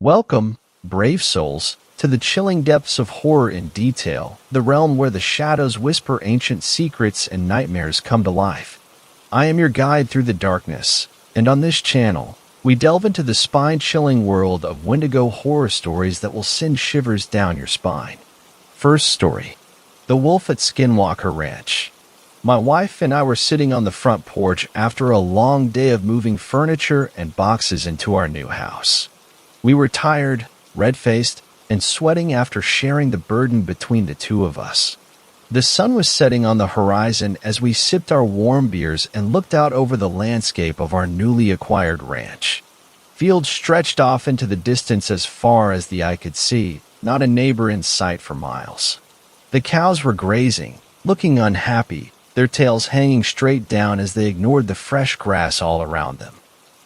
Welcome, brave souls, to the chilling depths of horror in detail, the realm where the shadows whisper ancient secrets and nightmares come to life. I am your guide through the darkness, and on this channel, we delve into the spine-chilling world of Wendigo horror stories that will send shivers down your spine. First story. The Wolf at SKINWALKER Ranch. My wife and I were sitting on the front porch after a long day of moving furniture and boxes into our new house. We were tired, red-faced, and sweating after sharing the burden between the two of us. The sun was setting on the horizon as we sipped our warm beers and looked out over the landscape of our newly acquired ranch. Fields stretched off into the distance as far as the eye could see, not a neighbor in sight for miles. The cows were grazing, looking unhappy, their tails hanging straight down as they ignored the fresh grass all around them.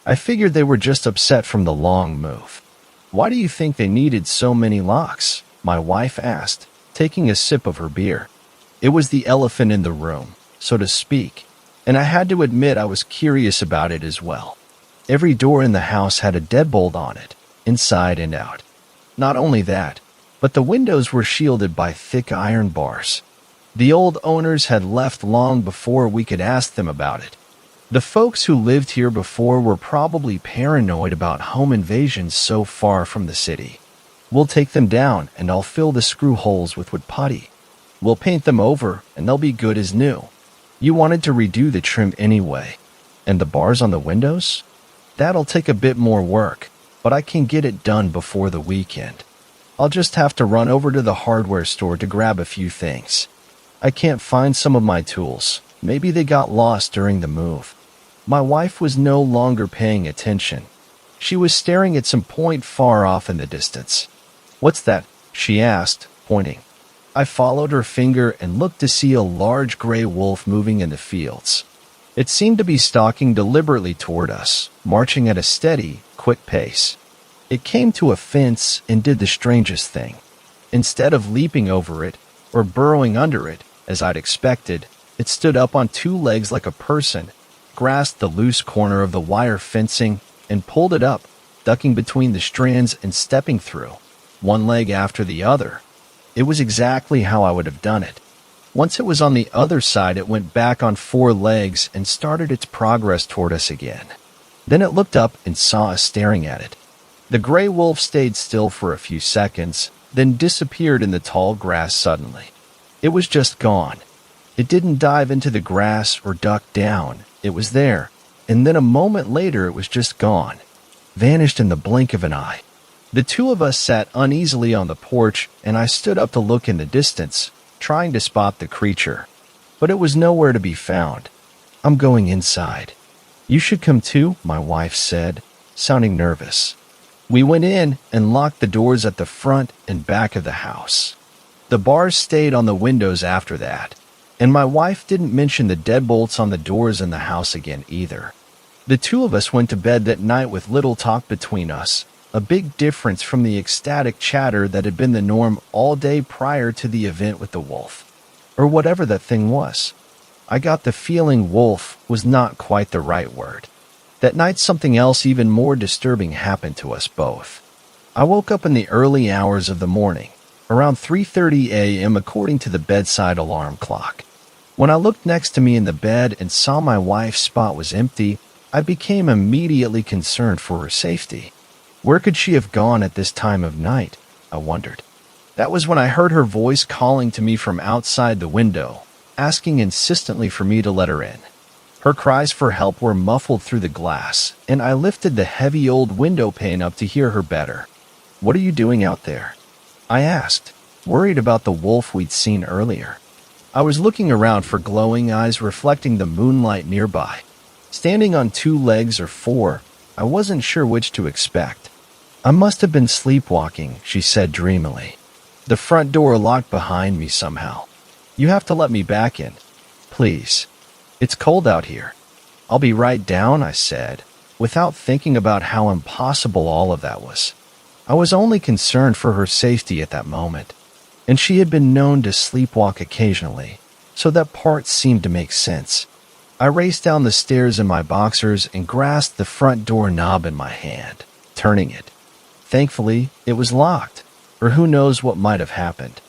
I figured they were just upset from the long move. "Why do you think they needed so many locks?" my wife asked, taking a sip of her beer. It was the elephant in the room, so to speak, and I had to admit I was curious about it as well. Every door in the house had a deadbolt on it, inside and out. Not only that, but the windows were shielded by thick iron bars. The old owners had left long before we could ask them about it. The folks who lived here before were probably paranoid about home invasions so far from the city. "We'll take them down and I'll fill the screw holes with wood putty. We'll paint them over and they'll be good as new. You wanted to redo the trim anyway. And the bars on the windows? That'll take a bit more work, but I can get it done before the weekend. I'll just have to run over to the hardware store to grab a few things. I can't find some of my tools. Maybe they got lost during the move." My wife was no longer paying attention. She was staring at some point far off in the distance. "What's that?" she asked, pointing. I followed her finger and looked to see a large gray wolf moving in the fields. It seemed to be stalking deliberately toward us, marching at a steady, quick pace. It came to a fence and did the strangest thing. Instead of leaping over it or burrowing under it, as I'd expected, it stood up on two legs like a person, grasped the loose corner of the wire fencing, and pulled it up, ducking between the strands and stepping through, one leg after the other. It was exactly how I would have done it. Once it was on the other side, it went back on four legs and started its progress toward us again. Then it looked up and saw us staring at it. The gray wolf stayed still for a few seconds, then disappeared in the tall grass suddenly. It was just gone. It didn't dive into the grass or duck down. It was there, and then a moment later it was just gone, vanished in the blink of an eye. The two of us sat uneasily on the porch, and I stood up to look in the distance, trying to spot the creature. But it was nowhere to be found. "I'm going inside. You should come too," my wife said, sounding nervous. We went in and locked the doors at the front and back of the house. The bars stayed on the windows after that, and my wife didn't mention the deadbolts on the doors in the house again either. The two of us went to bed that night with little talk between us, a big difference from the ecstatic chatter that had been the norm all day prior to the event with the wolf. Or whatever that thing was. I got the feeling wolf was not quite the right word. That night something else even more disturbing happened to us both. I woke up in the early hours of the morning, around 3:30 a.m. according to the bedside alarm clock. When I looked next to me in the bed and saw my wife's spot was empty, I became immediately concerned for her safety. Where could she have gone at this time of night? I wondered. That was when I heard her voice calling to me from outside the window, asking insistently for me to let her in. Her cries for help were muffled through the glass, and I lifted the heavy old window pane up to hear her better. "What are you doing out there?" I asked, worried about the wolf we'd seen earlier. I was looking around for glowing eyes reflecting the moonlight nearby. Standing on two legs or four, I wasn't sure which to expect. "I must have been sleepwalking," she said dreamily. "The front door locked behind me somehow. You have to let me back in. Please. It's cold out here." "I'll be right down," I said, without thinking about how impossible all of that was. I was only concerned for her safety at that moment, and she had been known to sleepwalk occasionally, so that part seemed to make sense. I raced down the stairs in my boxers and grasped the front door knob in my hand, turning it. Thankfully, it was locked, or who knows what might have happened.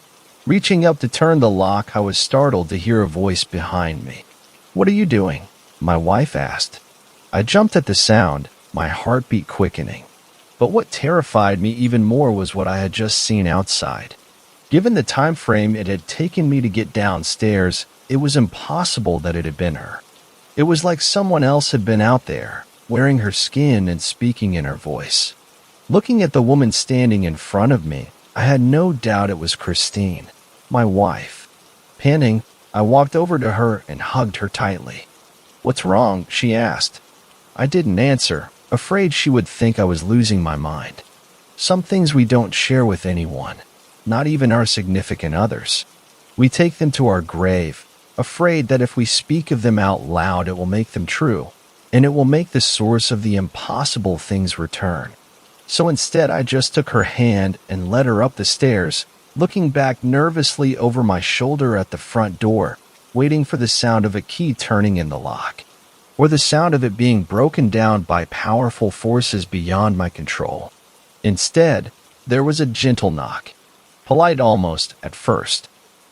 Reaching up to turn the lock, I was startled to hear a voice behind me. "What are you doing?" my wife asked. I jumped at the sound, my heartbeat quickening. But what terrified me even more was what I had just seen outside. Given the time frame it had taken me to get downstairs, it was impossible that it had been her. It was like someone else had been out there, wearing her skin and speaking in her voice. Looking at the woman standing in front of me, I had no doubt it was Christine, my wife. Panting, I walked over to her and hugged her tightly. "What's wrong?" she asked. I didn't answer, afraid she would think I was losing my mind. Some things we don't share with anyone, not even our significant others. We take them to our grave, afraid that if we speak of them out loud it will make them true, and it will make the source of the impossible things return. So instead I just took her hand and led her up the stairs, looking back nervously over my shoulder at the front door, waiting for the sound of a key turning in the lock, or the sound of it being broken down by powerful forces beyond my control. Instead, there was a gentle knock, polite almost at first,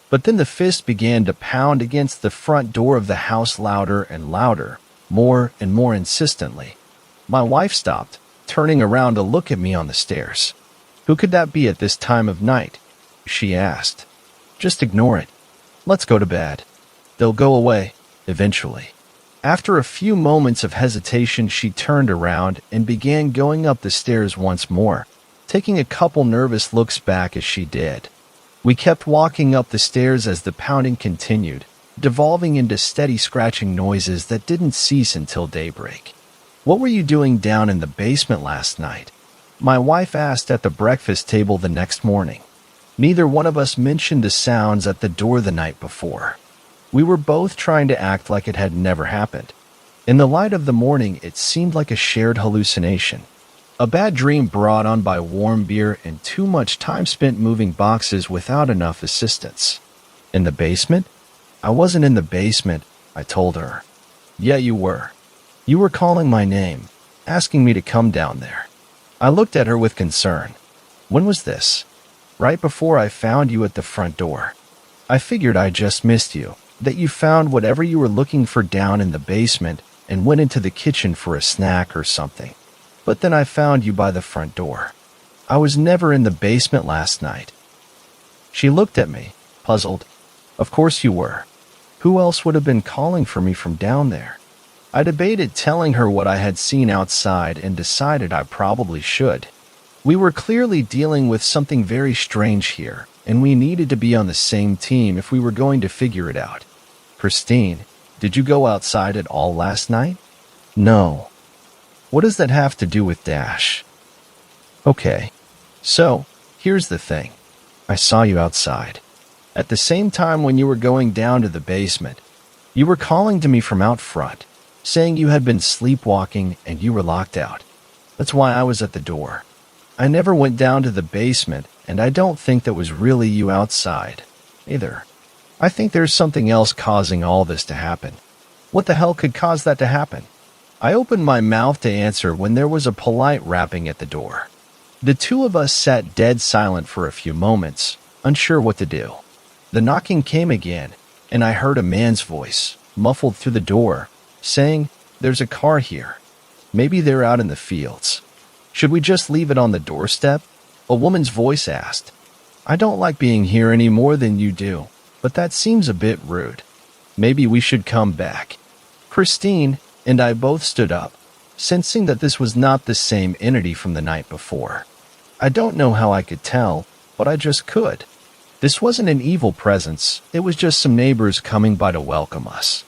but then the fist began to pound against the front door of the house louder and louder, more and more insistently. My wife stopped, turning around to look at me on the stairs. "Who could that be at this time of night?" she asked. "Just ignore it. Let's go to bed. They'll go away, eventually." After a few moments of hesitation, she turned around and began going up the stairs once more, taking a couple nervous looks back as she did. We kept walking up the stairs as the pounding continued, devolving into steady scratching noises that didn't cease until daybreak. "What were you doing down in the basement last night?" my wife asked at the breakfast table the next morning. Neither one of us mentioned the sounds at the door the night before. We were both trying to act like it had never happened. In the light of the morning, it seemed like a shared hallucination. A bad dream brought on by warm beer and too much time spent moving boxes without enough assistance. "In the basement?" "I wasn't in the basement," I told her. "Yeah, you were. You were calling my name, asking me to come down there." I looked at her with concern. "When was this?" "Right before I found you at the front door. I figured I just missed you, that you found whatever you were looking for down in the basement and went into the kitchen for a snack or something. But then I found you by the front door. I was never in the basement last night." She looked at me, puzzled. "Of course you were. Who else would have been calling for me from down there?" I debated telling her what I had seen outside and decided I probably should. We were clearly dealing with something very strange here, and we needed to be on the same team if we were going to figure it out. "Christine, did you go outside at all last night?" "No." "What does that have to do with Dash?" "Okay. So, here's the thing. I saw you outside. At the same time when you were going down to the basement, you were calling to me from out front, saying you had been sleepwalking and you were locked out. That's why I was at the door. I never went down to the basement, and I don't think that was really you outside, either. I think there's something else causing all this to happen." "What the hell could cause that to happen?" I opened my mouth to answer when there was a polite rapping at the door. The two of us sat dead silent for a few moments, unsure what to do. The knocking came again, and I heard a man's voice, muffled through the door, saying, "There's a car here. Maybe they're out in the fields. Should we just leave it on the doorstep?" A woman's voice asked. "I don't like being here any more than you do, but that seems a bit rude. Maybe we should come back." Christine and I both stood up, sensing that this was not the same entity from the night before. I don't know how I could tell, but I just could. This wasn't an evil presence, it was just some neighbors coming by to welcome us.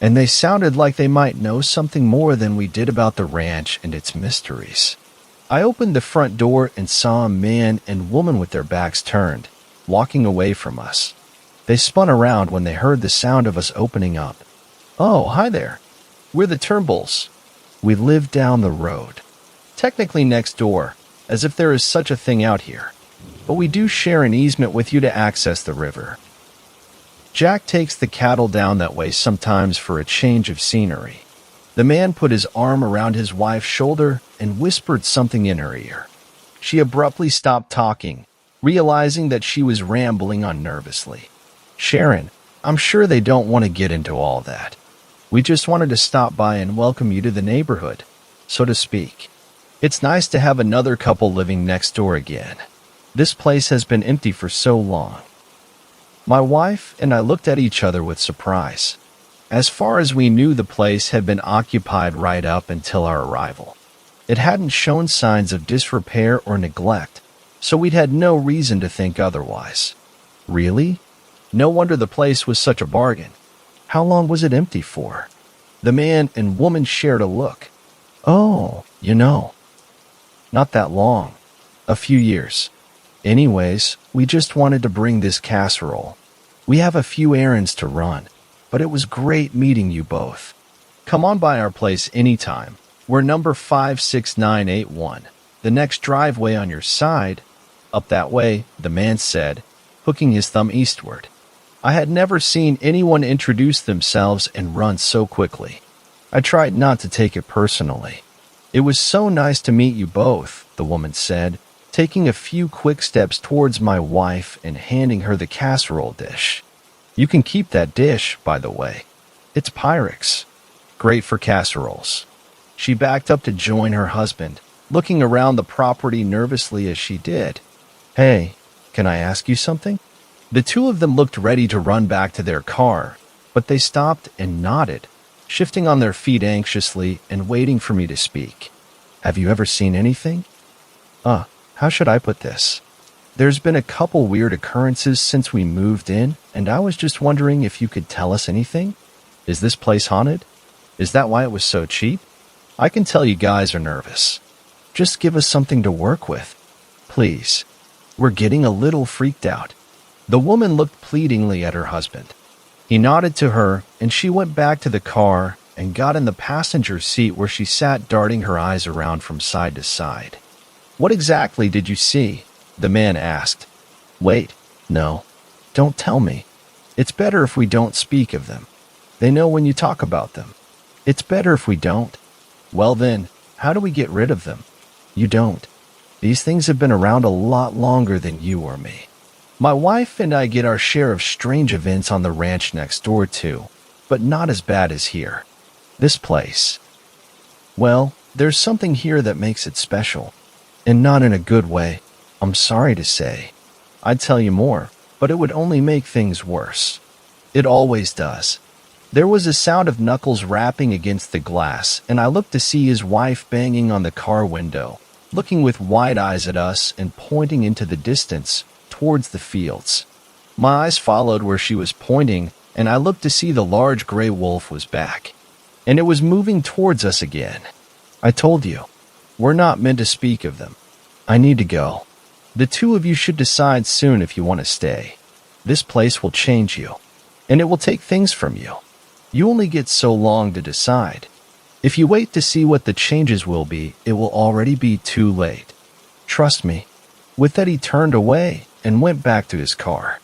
And they sounded like they might know something more than we did about the ranch and its mysteries. I opened the front door and saw a man and woman with their backs turned, walking away from us. They spun around when they heard the sound of us opening up. "Oh, hi there. We're the Turnbulls. We live down the road. Technically next door, as if there is such a thing out here. But we do share an easement with you to access the river. Jack takes the cattle down that way sometimes for a change of scenery." The man put his arm around his wife's shoulder and whispered something in her ear. She abruptly stopped talking, realizing that she was rambling on nervously. Sharon, I'm sure they don't want to get into all that. We just wanted to stop by and welcome you to the neighborhood, so to speak. It's nice to have another couple living next door again. This place has been empty for so long. My wife and I looked at each other with surprise. As far as we knew, the place had been occupied right up until our arrival. It hadn't shown signs of disrepair or neglect, so we'd had no reason to think otherwise. Really? No wonder the place was such a bargain. How long was it empty for? The man and woman shared a look. Oh, not that long. A few years. Anyways, we just wanted to bring this casserole. We have a few errands to run, but it was great meeting you both. Come on by our place anytime. We're number 56981. The next driveway on your side. Up that way, the man said, hooking his thumb eastward. I had never seen anyone introduce themselves and run so quickly. I tried not to take it personally. It was so nice to meet you both, the woman said, taking a few quick steps towards my wife and handing her the casserole dish. You can keep that dish, by the way. It's Pyrex. Great for casseroles. She backed up to join her husband, looking around the property nervously as she did. Hey, can I ask you something? The two of them looked ready to run back to their car, but they stopped and nodded, shifting on their feet anxiously and waiting for me to speak. Have you ever seen anything? How should I put this? There's been a couple weird occurrences since we moved in, and I was just wondering if you could tell us anything? Is this place haunted? Is that why it was so cheap? I can tell you guys are nervous. Just give us something to work with. Please. We're getting a little freaked out. The woman looked pleadingly at her husband. He nodded to her, and she went back to the car and got in the passenger seat where she sat darting her eyes around from side to side. What exactly did you see? The man asked. Wait, no. Don't tell me. It's better if we don't speak of them. They know when you talk about them. It's better if we don't. Well then, how do we get rid of them? You don't. These things have been around a lot longer than you or me. My wife and I get our share of strange events on the ranch next door too, but not as bad as here. This place. Well, there's something here that makes it special. And not in a good way, I'm sorry to say. I'd tell you more, but it would only make things worse. It always does. There was a sound of knuckles rapping against the glass, and I looked to see his wife banging on the car window, looking with wide eyes at us and pointing into the distance, towards the fields. My eyes followed where she was pointing, and I looked to see the large gray wolf was back. And it was moving towards us again. I told you, we're not meant to speak of them. I need to go. The two of you should decide soon if you want to stay. This place will change you, and it will take things from you. You only get so long to decide. If you wait to see what the changes will be, it will already be too late. Trust me. With that, he turned away and went back to his car.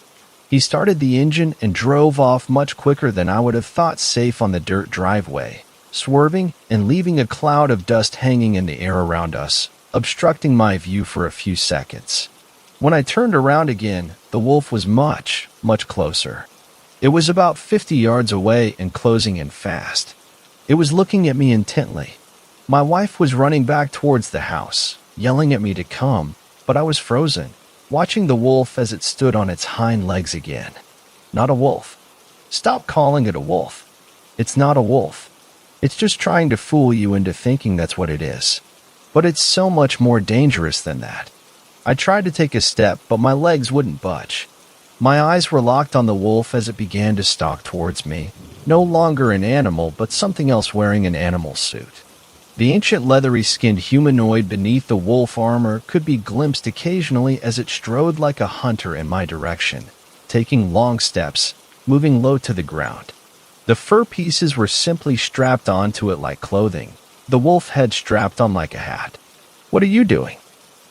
He started the engine and drove off much quicker than I would have thought, safe on the dirt driveway, swerving and leaving a cloud of dust hanging in the air around us, obstructing my view for a few seconds. When I turned around again, the wolf was much, much closer. It was about 50 yards away and closing in fast. It was looking at me intently. My wife was running back towards the house, yelling at me to come, but I was frozen, watching the wolf as it stood on its hind legs again. Not a wolf. Stop calling it a wolf. It's not a wolf. It's just trying to fool you into thinking that's what it is. But it's so much more dangerous than that. I tried to take a step, but my legs wouldn't budge. My eyes were locked on the wolf as it began to stalk towards me, no longer an animal, but something else wearing an animal suit. The ancient leathery-skinned humanoid beneath the wolf armor could be glimpsed occasionally as it strode like a hunter in my direction, taking long steps, moving low to the ground. The fur pieces were simply strapped onto it like clothing, the wolf head strapped on like a hat. What are you doing?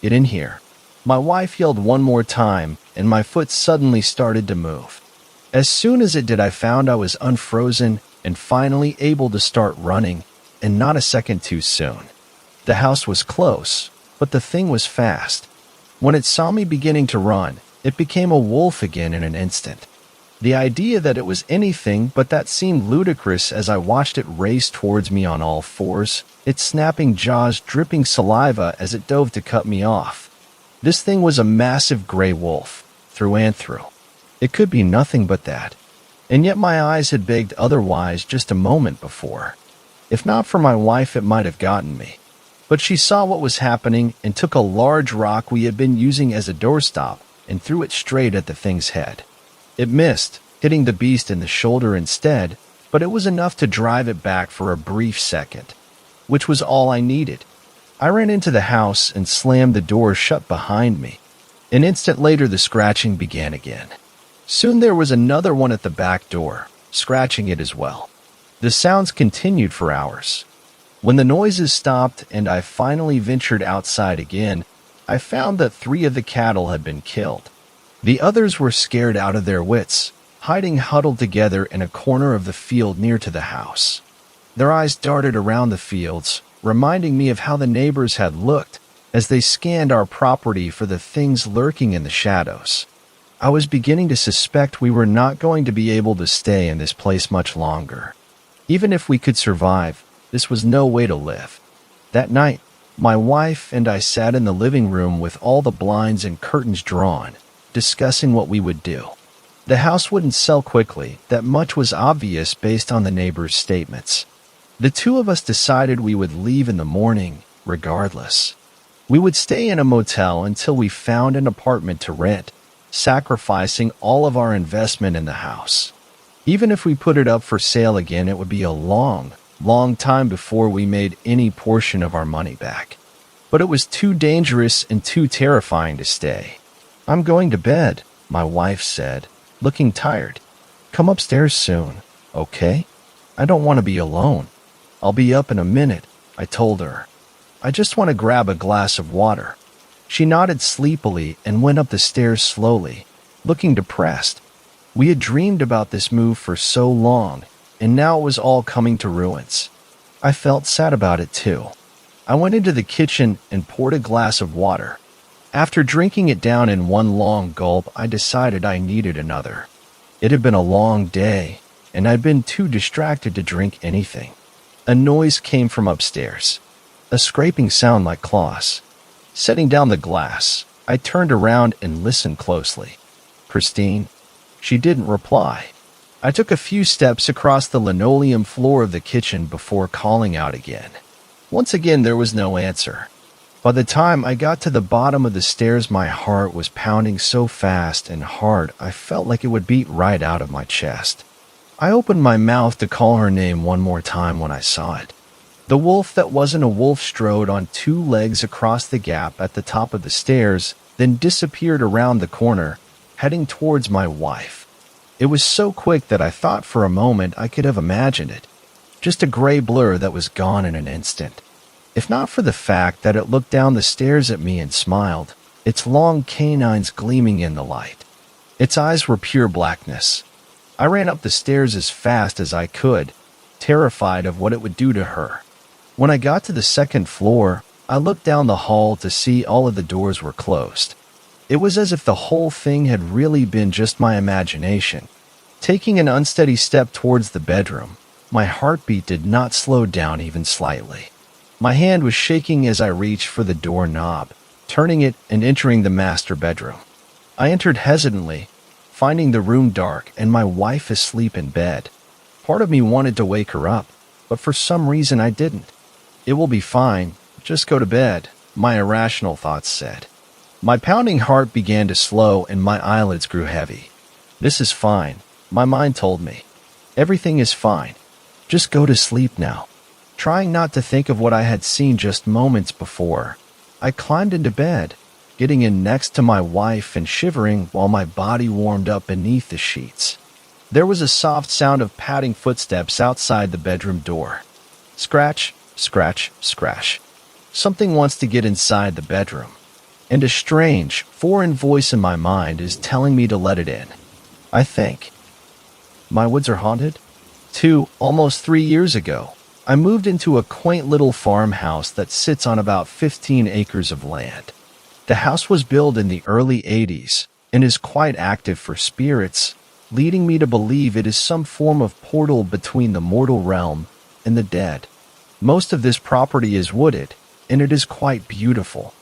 Get in here. My wife yelled one more time, and my foot suddenly started to move. As soon as it did, I found I was unfrozen and finally able to start running, and not a second too soon. The house was close, but the thing was fast. When it saw me beginning to run, it became a wolf again in an instant. The idea that it was anything but that seemed ludicrous as I watched it race towards me on all fours, its snapping jaws dripping saliva as it dove to cut me off. This thing was a massive gray wolf, through and through. It could be nothing but that. And yet my eyes had begged otherwise just a moment before. If not for my wife, it might have gotten me. But she saw what was happening and took a large rock we had been using as a doorstop and threw it straight at the thing's head. It missed, hitting the beast in the shoulder instead, but it was enough to drive it back for a brief second, which was all I needed. I ran into the house and slammed the door shut behind me. An instant later, the scratching began again. Soon there was another one at the back door, scratching it as well. The sounds continued for hours. When the noises stopped and I finally ventured outside again, I found that 3 of the cattle had been killed. The others were scared out of their wits, hiding huddled together in a corner of the field near to the house. Their eyes darted around the fields, reminding me of how the neighbors had looked as they scanned our property for the things lurking in the shadows. I was beginning to suspect we were not going to be able to stay in this place much longer. Even if we could survive, this was no way to live. That night, my wife and I sat in the living room with all the blinds and curtains drawn, discussing what we would do. The house wouldn't sell quickly, that much was obvious based on the neighbors' statements. The 2 of us decided we would leave in the morning, regardless. We would stay in a motel until we found an apartment to rent, sacrificing all of our investment in the house. Even if we put it up for sale again, it would be a long time before we made any portion of our money back. But it was too dangerous and too terrifying to stay. "I'm going to bed," my wife said, looking tired. "Come upstairs soon, okay? I don't want to be alone." "I'll be up in a minute," I told her. "I just want to grab a glass of water." She nodded sleepily and went up the stairs slowly, looking depressed. We had dreamed about this move for so long, and now it was all coming to ruins. I felt sad about it too. I went into the kitchen and poured a glass of water. After drinking it down in one long gulp, I decided I needed another. It had been a long day, and I'd been too distracted to drink anything. A noise came from upstairs, a scraping sound like claws. Setting down the glass, I turned around and listened closely. "Christine?" She didn't reply. I took a few steps across the linoleum floor of the kitchen before calling out again. Once again, there was no answer. By the time I got to the bottom of the stairs, my heart was pounding so fast and hard I felt like it would beat right out of my chest. I opened my mouth to call her name one more time when I saw it. The wolf that wasn't a wolf strode on 2 legs across the gap at the top of the stairs, then disappeared around the corner, heading towards my wife. It was so quick that I thought for a moment I could have imagined it. Just a gray blur that was gone in an instant. If not for the fact that it looked down the stairs at me and smiled, its long canines gleaming in the light. Its eyes were pure blackness. I ran up the stairs as fast as I could, terrified of what it would do to her. When I got to the 2nd floor, I looked down the hall to see all of the doors were closed. It was as if the whole thing had really been just my imagination. Taking an unsteady step towards the bedroom, my heartbeat did not slow down even slightly. My hand was shaking as I reached for the doorknob, turning it and entering the master bedroom. I entered hesitantly, finding the room dark and my wife asleep in bed. Part of me wanted to wake her up, but for some reason I didn't. "It will be fine. Just go to bed," my irrational thoughts said. My pounding heart began to slow and my eyelids grew heavy. "This is fine," my mind told me. "Everything is fine. Just go to sleep now." Trying not to think of what I had seen just moments before, I climbed into bed, getting in next to my wife and shivering while my body warmed up beneath the sheets. There was a soft sound of padding footsteps outside the bedroom door. Scratch, scratch, scratch. Something wants to get inside the bedroom, and a strange, foreign voice in my mind is telling me to let it in. I think. My woods are haunted? Almost 3 years ago, I moved into a quaint little farmhouse that sits on about 15 acres of land. The house was built in the early 80s and is quite active for spirits, leading me to believe it is some form of portal between the mortal realm and the dead. Most of this property is wooded, and it is quite beautiful.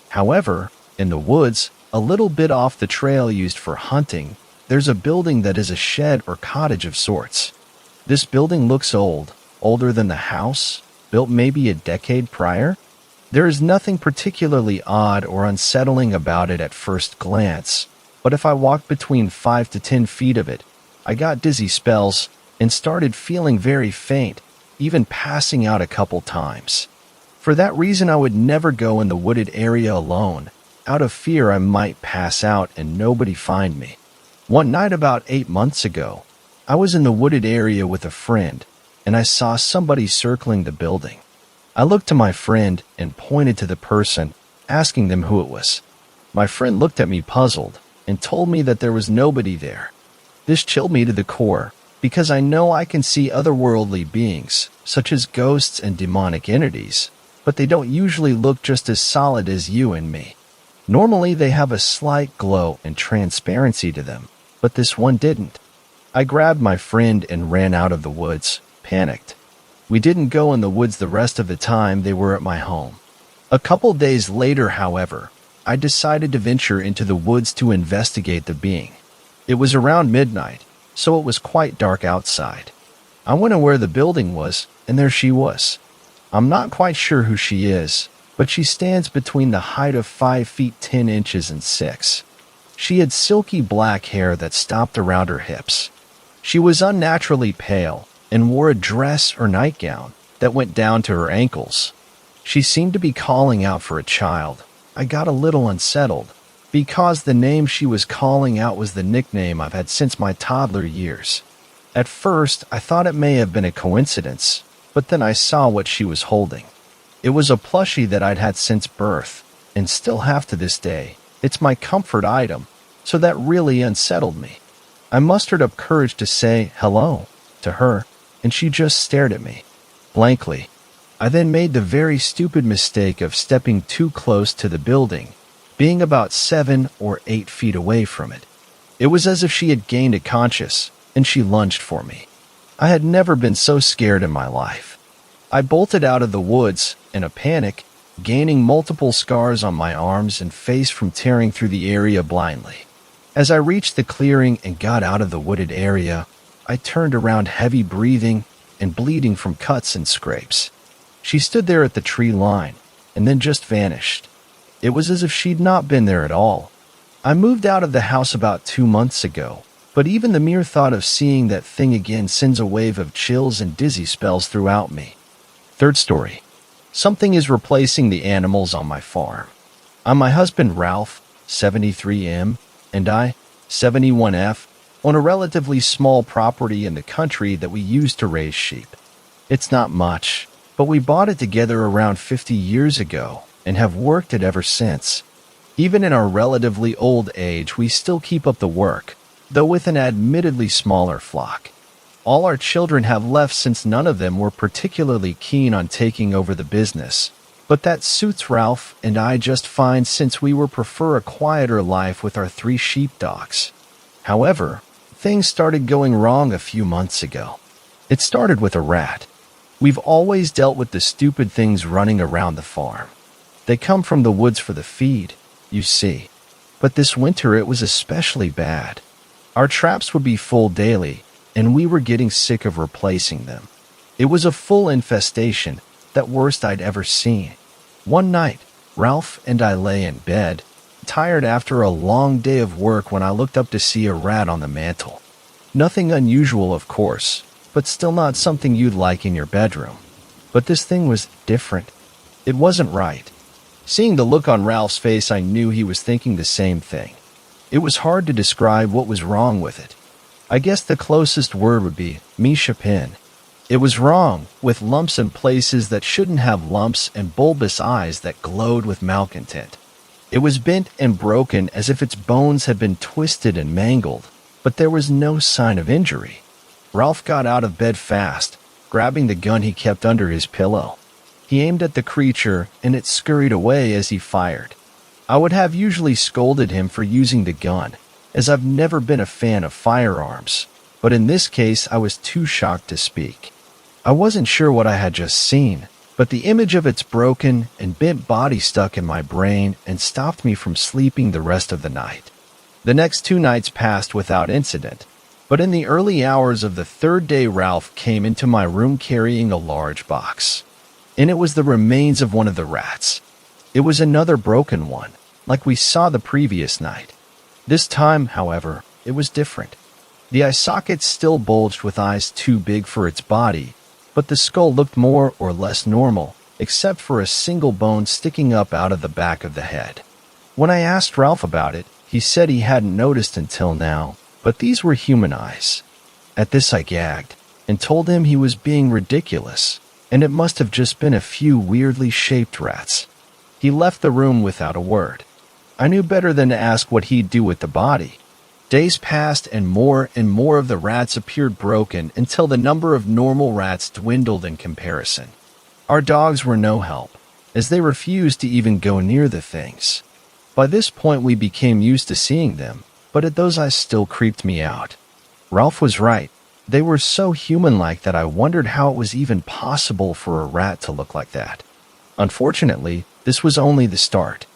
However, in the woods, a little bit off the trail used for hunting, there's a building that is a shed or cottage of sorts. This building looks old, older than the house, built maybe a decade prior. There is nothing particularly odd or unsettling about it at first glance, but if I walked between 5 to 10 feet of it, I got dizzy spells and started feeling very faint, even passing out a couple times. For that reason, I would never go in the wooded area alone, out of fear I might pass out and nobody find me. One night about 8 months ago, I was in the wooded area with a friend, and I saw somebody circling the building. I looked to my friend and pointed to the person, asking them who it was. My friend looked at me puzzled and told me that there was nobody there. This chilled me to the core, because I know I can see otherworldly beings, such as ghosts and demonic entities, but they don't usually look just as solid as you and me. Normally they have a slight glow and transparency to them, but this one didn't. I grabbed my friend and ran out of the woods, panicked. We didn't go in the woods the rest of the time they were at my home. A couple days later, however, I decided to venture into the woods to investigate the being. It was around midnight, so it was quite dark outside. I went to where the building was, and there she was. I'm not quite sure who she is, but she stands between the height of 5 feet 10 inches and 6. She had silky black hair that stopped around her hips. She was unnaturally pale and wore a dress or nightgown that went down to her ankles. She seemed to be calling out for a child. I got a little unsettled, because the name she was calling out was the nickname I've had since my toddler years. At first, I thought it may have been a coincidence, but then I saw what she was holding. It was a plushie that I'd had since birth, and still have to this day. It's my comfort item, so that really unsettled me. I mustered up courage to say hello to her, and she just stared at me, blankly. I then made the very stupid mistake of stepping too close to the building, being about 7 or 8 feet away from it. It was as if she had gained a conscience, and she lunged for me. I had never been so scared in my life. I bolted out of the woods in a panic, gaining multiple scars on my arms and face from tearing through the area blindly. As I reached the clearing and got out of the wooded area, I turned around heavy breathing and bleeding from cuts and scrapes. She stood there at the tree line and then just vanished. It was as if she'd not been there at all. I moved out of the house about 2 months ago, but even the mere thought of seeing that thing again sends a wave of chills and dizzy spells throughout me. Third story. Something is replacing the animals on my farm. I'm my husband Ralph, 73M, and I, 71F, on a relatively small property in the country that we use to raise sheep. It's not much, but we bought it together around 50 years ago and have worked it ever since. Even in our relatively old age, we still keep up the work, though with an admittedly smaller flock. All our children have left since none of them were particularly keen on taking over the business, but that suits Ralph and I just fine since we would prefer a quieter life with our 3 sheepdogs. However, things started going wrong a few months ago. It started with a rat. We've always dealt with the stupid things running around the farm. They come from the woods for the feed, you see. But this winter it was especially bad. Our traps would be full daily, and we were getting sick of replacing them. It was a full infestation, that worst I'd ever seen. One night, Ralph and I lay in bed, tired after a long day of work when I looked up to see a rat on the mantel. Nothing unusual, of course, but still not something you'd like in your bedroom. But this thing was different. It wasn't right. Seeing the look on Ralph's face, I knew he was thinking the same thing. It was hard to describe what was wrong with it. I guess the closest word would be Mishapin. It was wrong, with lumps in places that shouldn't have lumps and bulbous eyes that glowed with malcontent. It was bent and broken as if its bones had been twisted and mangled, but there was no sign of injury. Ralph got out of bed fast, grabbing the gun he kept under his pillow. He aimed at the creature, and it scurried away as he fired. I would have usually scolded him for using the gun, as I've never been a fan of firearms, but in this case I was too shocked to speak. I wasn't sure what I had just seen, but the image of its broken and bent body stuck in my brain and stopped me from sleeping the rest of the night. The next 2 nights passed without incident, but in the early hours of the third day Ralph came into my room carrying a large box. And it was the remains of one of the rats. It was another broken one, like we saw the previous night. This time, however, it was different. The eye sockets still bulged with eyes too big for its body, but the skull looked more or less normal, except for a single bone sticking up out of the back of the head. When I asked Ralph about it, he said he hadn't noticed until now, but these were human eyes. At this I gagged, and told him he was being ridiculous, and it must have just been a few weirdly shaped rats. He left the room without a word. I knew better than to ask what he'd do with the body. Days passed and more of the rats appeared broken until the number of normal rats dwindled in comparison. Our dogs were no help, as they refused to even go near the things. By this point we became used to seeing them, but at those eyes still creeped me out. Ralph was right. They were so human-like that I wondered how it was even possible for a rat to look like that. Unfortunately, this was only the start.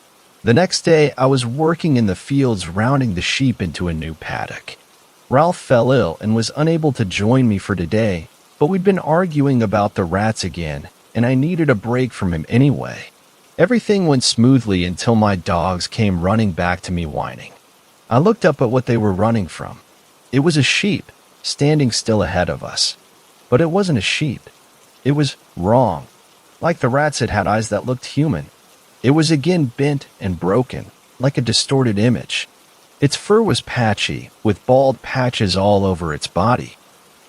The next day, I was working in the fields rounding the sheep into a new paddock. Ralph fell ill and was unable to join me for today, but we'd been arguing about the rats again, and I needed a break from him anyway. Everything went smoothly until my dogs came running back to me whining. I looked up at what they were running from. It was a sheep, standing still ahead of us. But it wasn't a sheep. It was wrong. Like the rats, it had eyes that looked human. It was again bent and broken, like a distorted image. Its fur was patchy, with bald patches all over its body.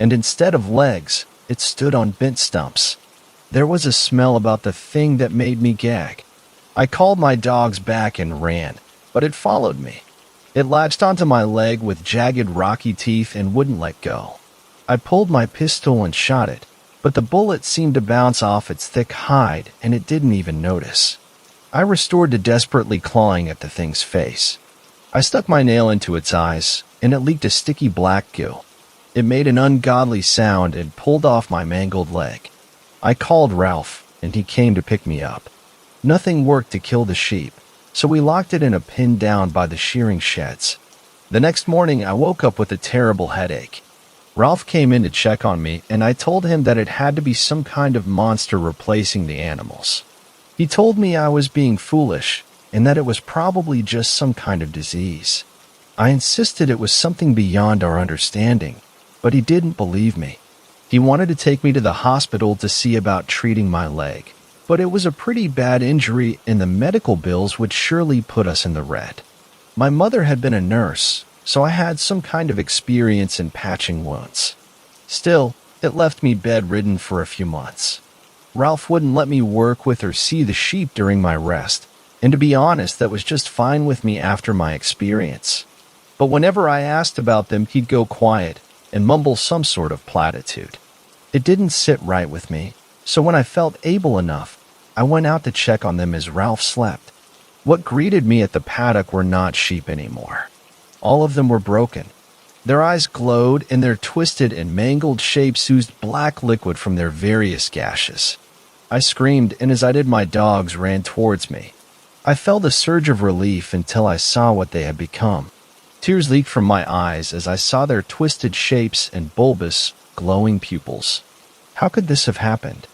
And instead of legs, it stood on bent stumps. There was a smell about the thing that made me gag. I called my dogs back and ran, but it followed me. It latched onto my leg with jagged rocky teeth and wouldn't let go. I pulled my pistol and shot it, but the bullet seemed to bounce off its thick hide and it didn't even notice. I restored to desperately clawing at the thing's face. I stuck my nail into its eyes, and it leaked a sticky black goo. It made an ungodly sound and pulled off my mangled leg. I called Ralph, and he came to pick me up. Nothing worked to kill the sheep, so we locked it in a pen down by the shearing sheds. The next morning, I woke up with a terrible headache. Ralph came in to check on me, and I told him that it had to be some kind of monster replacing the animals. He told me I was being foolish, and that it was probably just some kind of disease. I insisted it was something beyond our understanding, but he didn't believe me. He wanted to take me to the hospital to see about treating my leg, but it was a pretty bad injury and the medical bills would surely put us in the red. My mother had been a nurse, so I had some kind of experience in patching wounds. Still, it left me bedridden for a few months. Ralph wouldn't let me work with or see the sheep during my rest, and to be honest, that was just fine with me after my experience. But whenever I asked about them, he'd go quiet and mumble some sort of platitude. It didn't sit right with me, so when I felt able enough, I went out to check on them as Ralph slept. What greeted me at the paddock were not sheep anymore. All of them were broken. Their eyes glowed, and their twisted and mangled shapes oozed black liquid from their various gashes. I screamed, and as I did, my dogs ran towards me. I felt a surge of relief until I saw what they had become. Tears leaked from my eyes as I saw their twisted shapes and bulbous, glowing pupils. How could this have happened?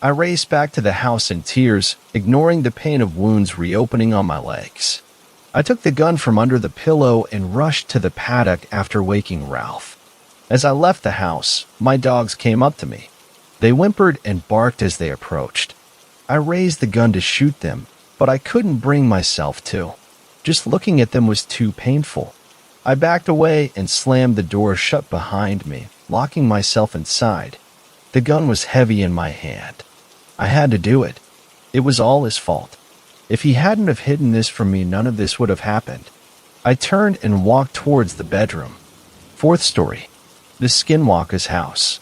I raced back to the house in tears, ignoring the pain of wounds reopening on my legs. I took the gun from under the pillow and rushed to the paddock after waking Ralph. As I left the house, my dogs came up to me. They whimpered and barked as they approached. I raised the gun to shoot them, but I couldn't bring myself to. Just looking at them was too painful. I backed away and slammed the door shut behind me, locking myself inside. The gun was heavy in my hand. I had to do it. It was all his fault. If he hadn't have hidden this from me, none of this would have happened. I turned and walked towards the bedroom. 4th story. The SKINWALKER's house.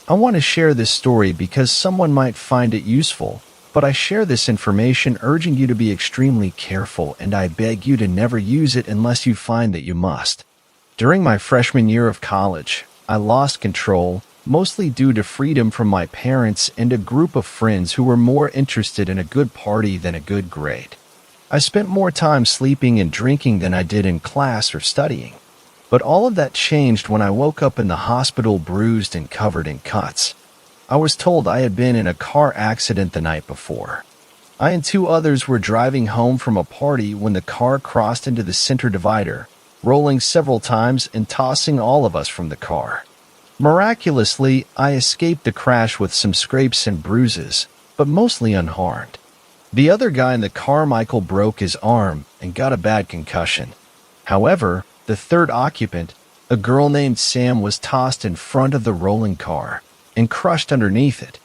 I want to share this story because someone might find it useful, but I share this information urging you to be extremely careful, and I beg you to never use it unless you find that you must. During my freshman year of college, I lost control, mostly due to freedom from my parents and a group of friends who were more interested in a good party than a good grade. I spent more time sleeping and drinking than I did in class or studying. But all of that changed when I woke up in the hospital bruised and covered in cuts. I was told I had been in a car accident the night before. I and two others were driving home from a party when the car crossed into the center divider, rolling several times and tossing all of us from the car. Miraculously, I escaped the crash with some scrapes and bruises, but mostly unharmed. The other guy in the car, Michael, broke his arm and got a bad concussion. However, the third occupant, a girl named Sam, was tossed in front of the rolling car and crushed underneath it.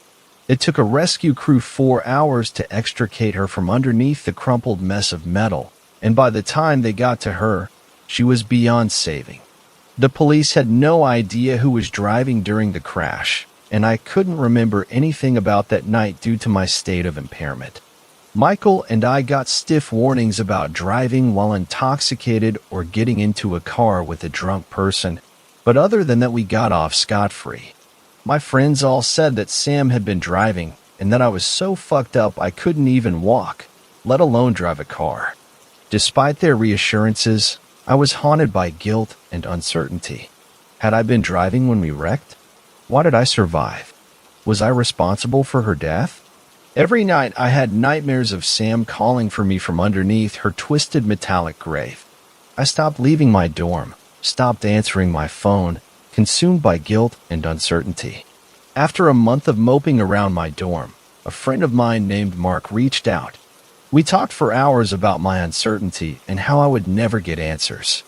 It took a rescue crew 4 hours to extricate her from underneath the crumpled mess of metal, and by the time they got to her, she was beyond saving. The police had no idea who was driving during the crash, and I couldn't remember anything about that night due to my state of impairment. Michael and I got stiff warnings about driving while intoxicated or getting into a car with a drunk person, but other than that we got off scot-free. My friends all said that Sam had been driving and that I was so fucked up I couldn't even walk, let alone drive a car. Despite their reassurances, I was haunted by guilt and uncertainty. Had I been driving when we wrecked? Why did I survive? Was I responsible for her death? Every night I had nightmares of Sam calling for me from underneath her twisted metallic grave. I stopped leaving my dorm, stopped answering my phone, consumed by guilt and uncertainty. After a month of moping around my dorm, a friend of mine named Mark reached out. We talked for hours about my uncertainty and how I would never get answers.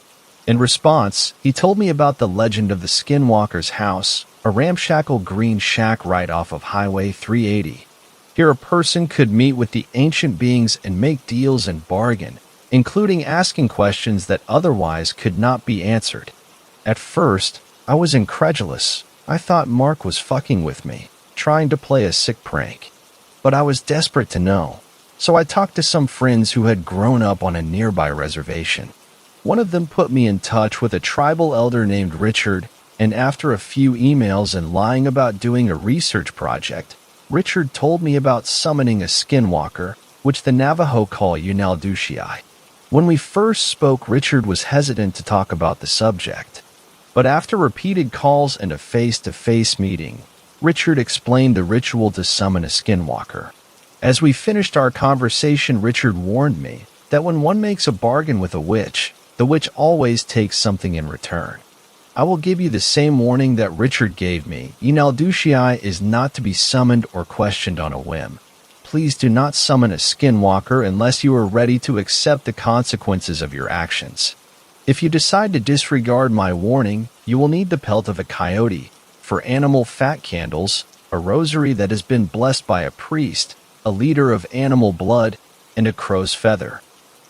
In response, he told me about the legend of the Skinwalker's house, a ramshackle green shack right off of Highway 380. Here a person could meet with the ancient beings and make deals and bargain, including asking questions that otherwise could not be answered. At first, I was incredulous. I thought Mark was fucking with me, trying to play a sick prank. But I was desperate to know, so I talked to some friends who had grown up on a nearby reservation. One of them put me in touch with a tribal elder named Richard, and after a few emails and lying about doing a research project, Richard told me about summoning a skinwalker, which the Navajo call Unaldushii. When we first spoke, Richard was hesitant to talk about the subject. But after repeated calls and a face-to-face meeting, Richard explained the ritual to summon a skinwalker. As we finished our conversation, Richard warned me that when one makes a bargain with a witch, the witch always takes something in return. I will give you the same warning that Richard gave me. Unaldushii is not to be summoned or questioned on a whim. Please do not summon a skinwalker unless you are ready to accept the consequences of your actions. If you decide to disregard my warning, you will need the pelt of a coyote, for animal fat candles, a rosary that has been blessed by a priest, a liter of animal blood, and a crow's feather.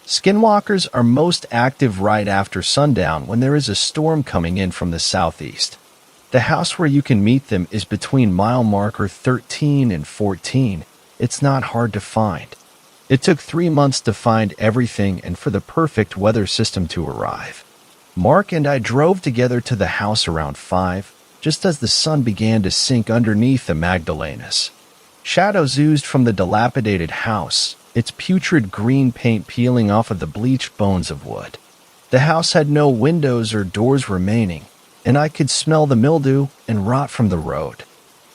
Skinwalkers are most active right after sundown when there is a storm coming in from the southeast. The house where you can meet them is between mile marker 13 and 14. It's not hard to find. It took 3 months to find everything and for the perfect weather system to arrive. Mark and I drove together to the house around 5, just as the sun began to sink underneath the Magdalenas. Shadows oozed from the dilapidated house, its putrid green paint peeling off of the bleached bones of wood. The house had no windows or doors remaining, and I could smell the mildew and rot from the road.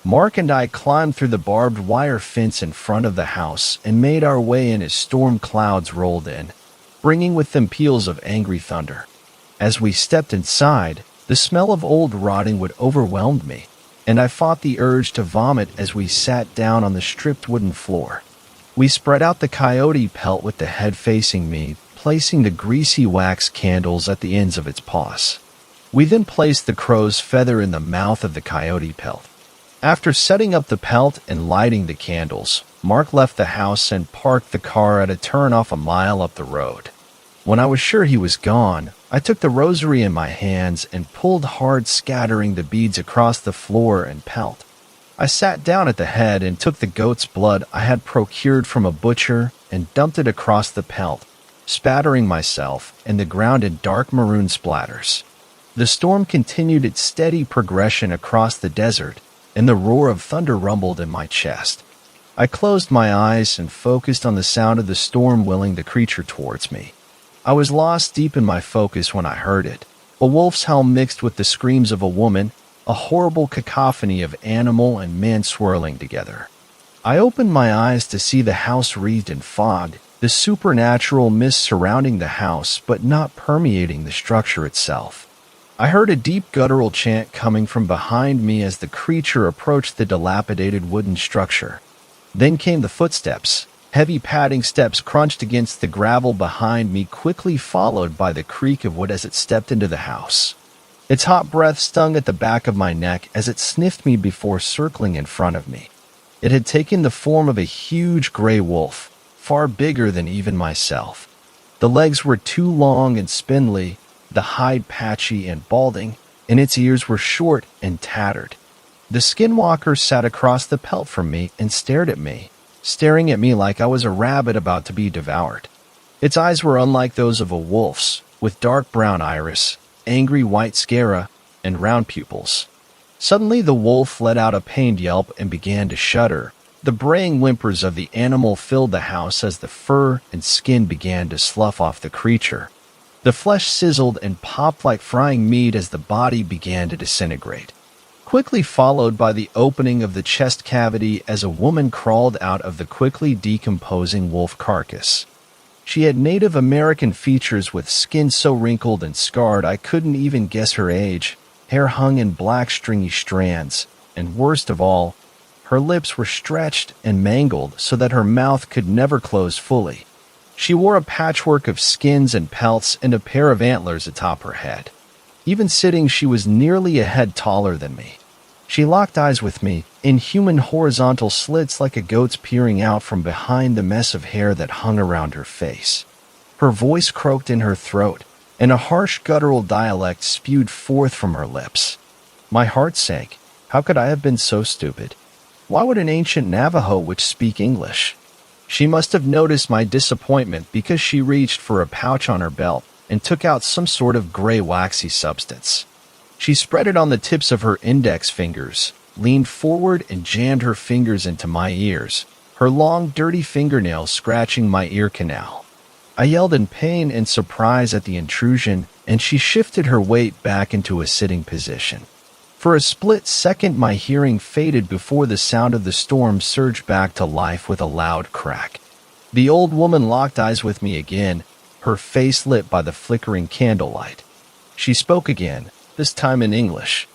Mark and I climbed through the barbed wire fence in front of the house and made our way in as storm clouds rolled in, bringing with them peals of angry thunder. As we stepped inside, the smell of old rotting wood overwhelmed me, and I fought the urge to vomit as we sat down on the stripped wooden floor. We spread out the coyote pelt with the head facing me, placing the greasy wax candles at the ends of its paws. We then placed the crow's feather in the mouth of the coyote pelt. After setting up the pelt and lighting the candles, Mark left the house and parked the car at a turn-off a mile up the road. When I was sure he was gone, I took the rosary in my hands and pulled hard, scattering the beads across the floor and pelt. I sat down at the head and took the goat's blood I had procured from a butcher and dumped it across the pelt, spattering myself and the ground in dark maroon splatters. The storm continued its steady progression across the desert, and the roar of thunder rumbled in my chest. I closed my eyes and focused on the sound of the storm willing the creature towards me. I was lost deep in my focus when I heard it, a wolf's howl mixed with the screams of a woman, a horrible cacophony of animal and man swirling together. I opened my eyes to see the house wreathed in fog, the supernatural mist surrounding the house but not permeating the structure itself. I heard a deep guttural chant coming from behind me as the creature approached the dilapidated wooden structure. Then came the footsteps. Heavy padding steps crunched against the gravel behind me, quickly followed by the creak of wood as it stepped into the house. Its hot breath stung at the back of my neck as it sniffed me before circling in front of me. It had taken the form of a huge gray wolf, far bigger than even myself. The legs were too long and spindly, the hide patchy and balding, and its ears were short and tattered. The skinwalker sat across the pelt from me and stared at me, staring at me like I was a rabbit about to be devoured. Its eyes were unlike those of a wolf's, with dark brown iris, angry white sclera, and round pupils. Suddenly the wolf let out a pained yelp and began to shudder. The braying whimpers of the animal filled the house as the fur and skin began to slough off the creature. The flesh sizzled and popped like frying meat as the body began to disintegrate, quickly followed by the opening of the chest cavity as a woman crawled out of the quickly decomposing wolf carcass. She had Native American features with skin so wrinkled and scarred I couldn't even guess her age. Hair hung in black stringy strands, and worst of all, her lips were stretched and mangled so that her mouth could never close fully. She wore a patchwork of skins and pelts and a pair of antlers atop her head. Even sitting, she was nearly a head taller than me. She locked eyes with me, inhuman horizontal slits like a goat's peering out from behind the mess of hair that hung around her face. Her voice croaked in her throat, and a harsh guttural dialect spewed forth from her lips. My heart sank. How could I have been so stupid? Why would an ancient Navajo witch speak English? She must have noticed my disappointment because she reached for a pouch on her belt and took out some sort of gray waxy substance. She spread it on the tips of her index fingers, leaned forward and jammed her fingers into my ears, her long, dirty fingernails scratching my ear canal. I yelled in pain and surprise at the intrusion, and she shifted her weight back into a sitting position. For a split second, my hearing faded before the sound of the storm surged back to life with a loud crack. The old woman locked eyes with me again, her face lit by the flickering candlelight. She spoke again, this time in English.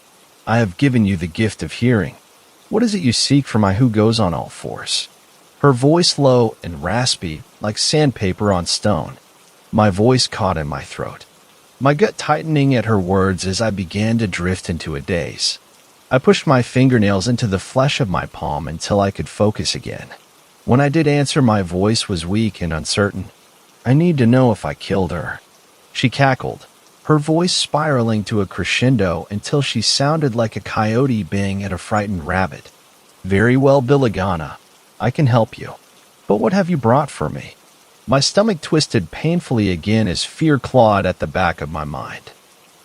I have given you the gift of hearing. What is it you seek from my who goes on all fours? Her voice low and raspy, like sandpaper on stone. My voice caught in my throat, my gut tightening at her words as I began to drift into a daze. I pushed my fingernails into the flesh of my palm until I could focus again. When I did answer, my voice was weak and uncertain. I need to know if I killed her. She cackled, her voice spiraling to a crescendo until she sounded like a coyote baying at a frightened rabbit. Very well, Billigana. I can help you. But what have you brought for me? My stomach twisted painfully again as fear clawed at the back of my mind.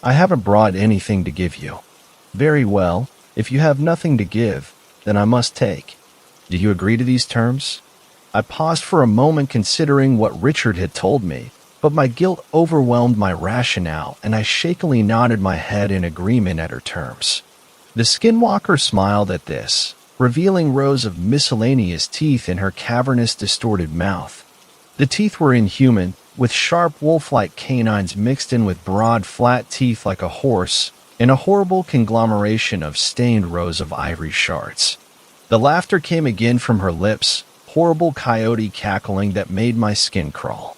I haven't brought anything to give you. Very well. If you have nothing to give, then I must take. Do you agree to these terms? I paused for a moment considering what Richard had told me, but my guilt overwhelmed my rationale and I shakily nodded my head in agreement at her terms. The skinwalker smiled at this, revealing rows of miscellaneous teeth in her cavernous, distorted mouth. The teeth were inhuman, with sharp wolf-like canines mixed in with broad, flat teeth like a horse, and a horrible conglomeration of stained rows of ivory shards. The laughter came again from her lips, horrible coyote cackling that made my skin crawl.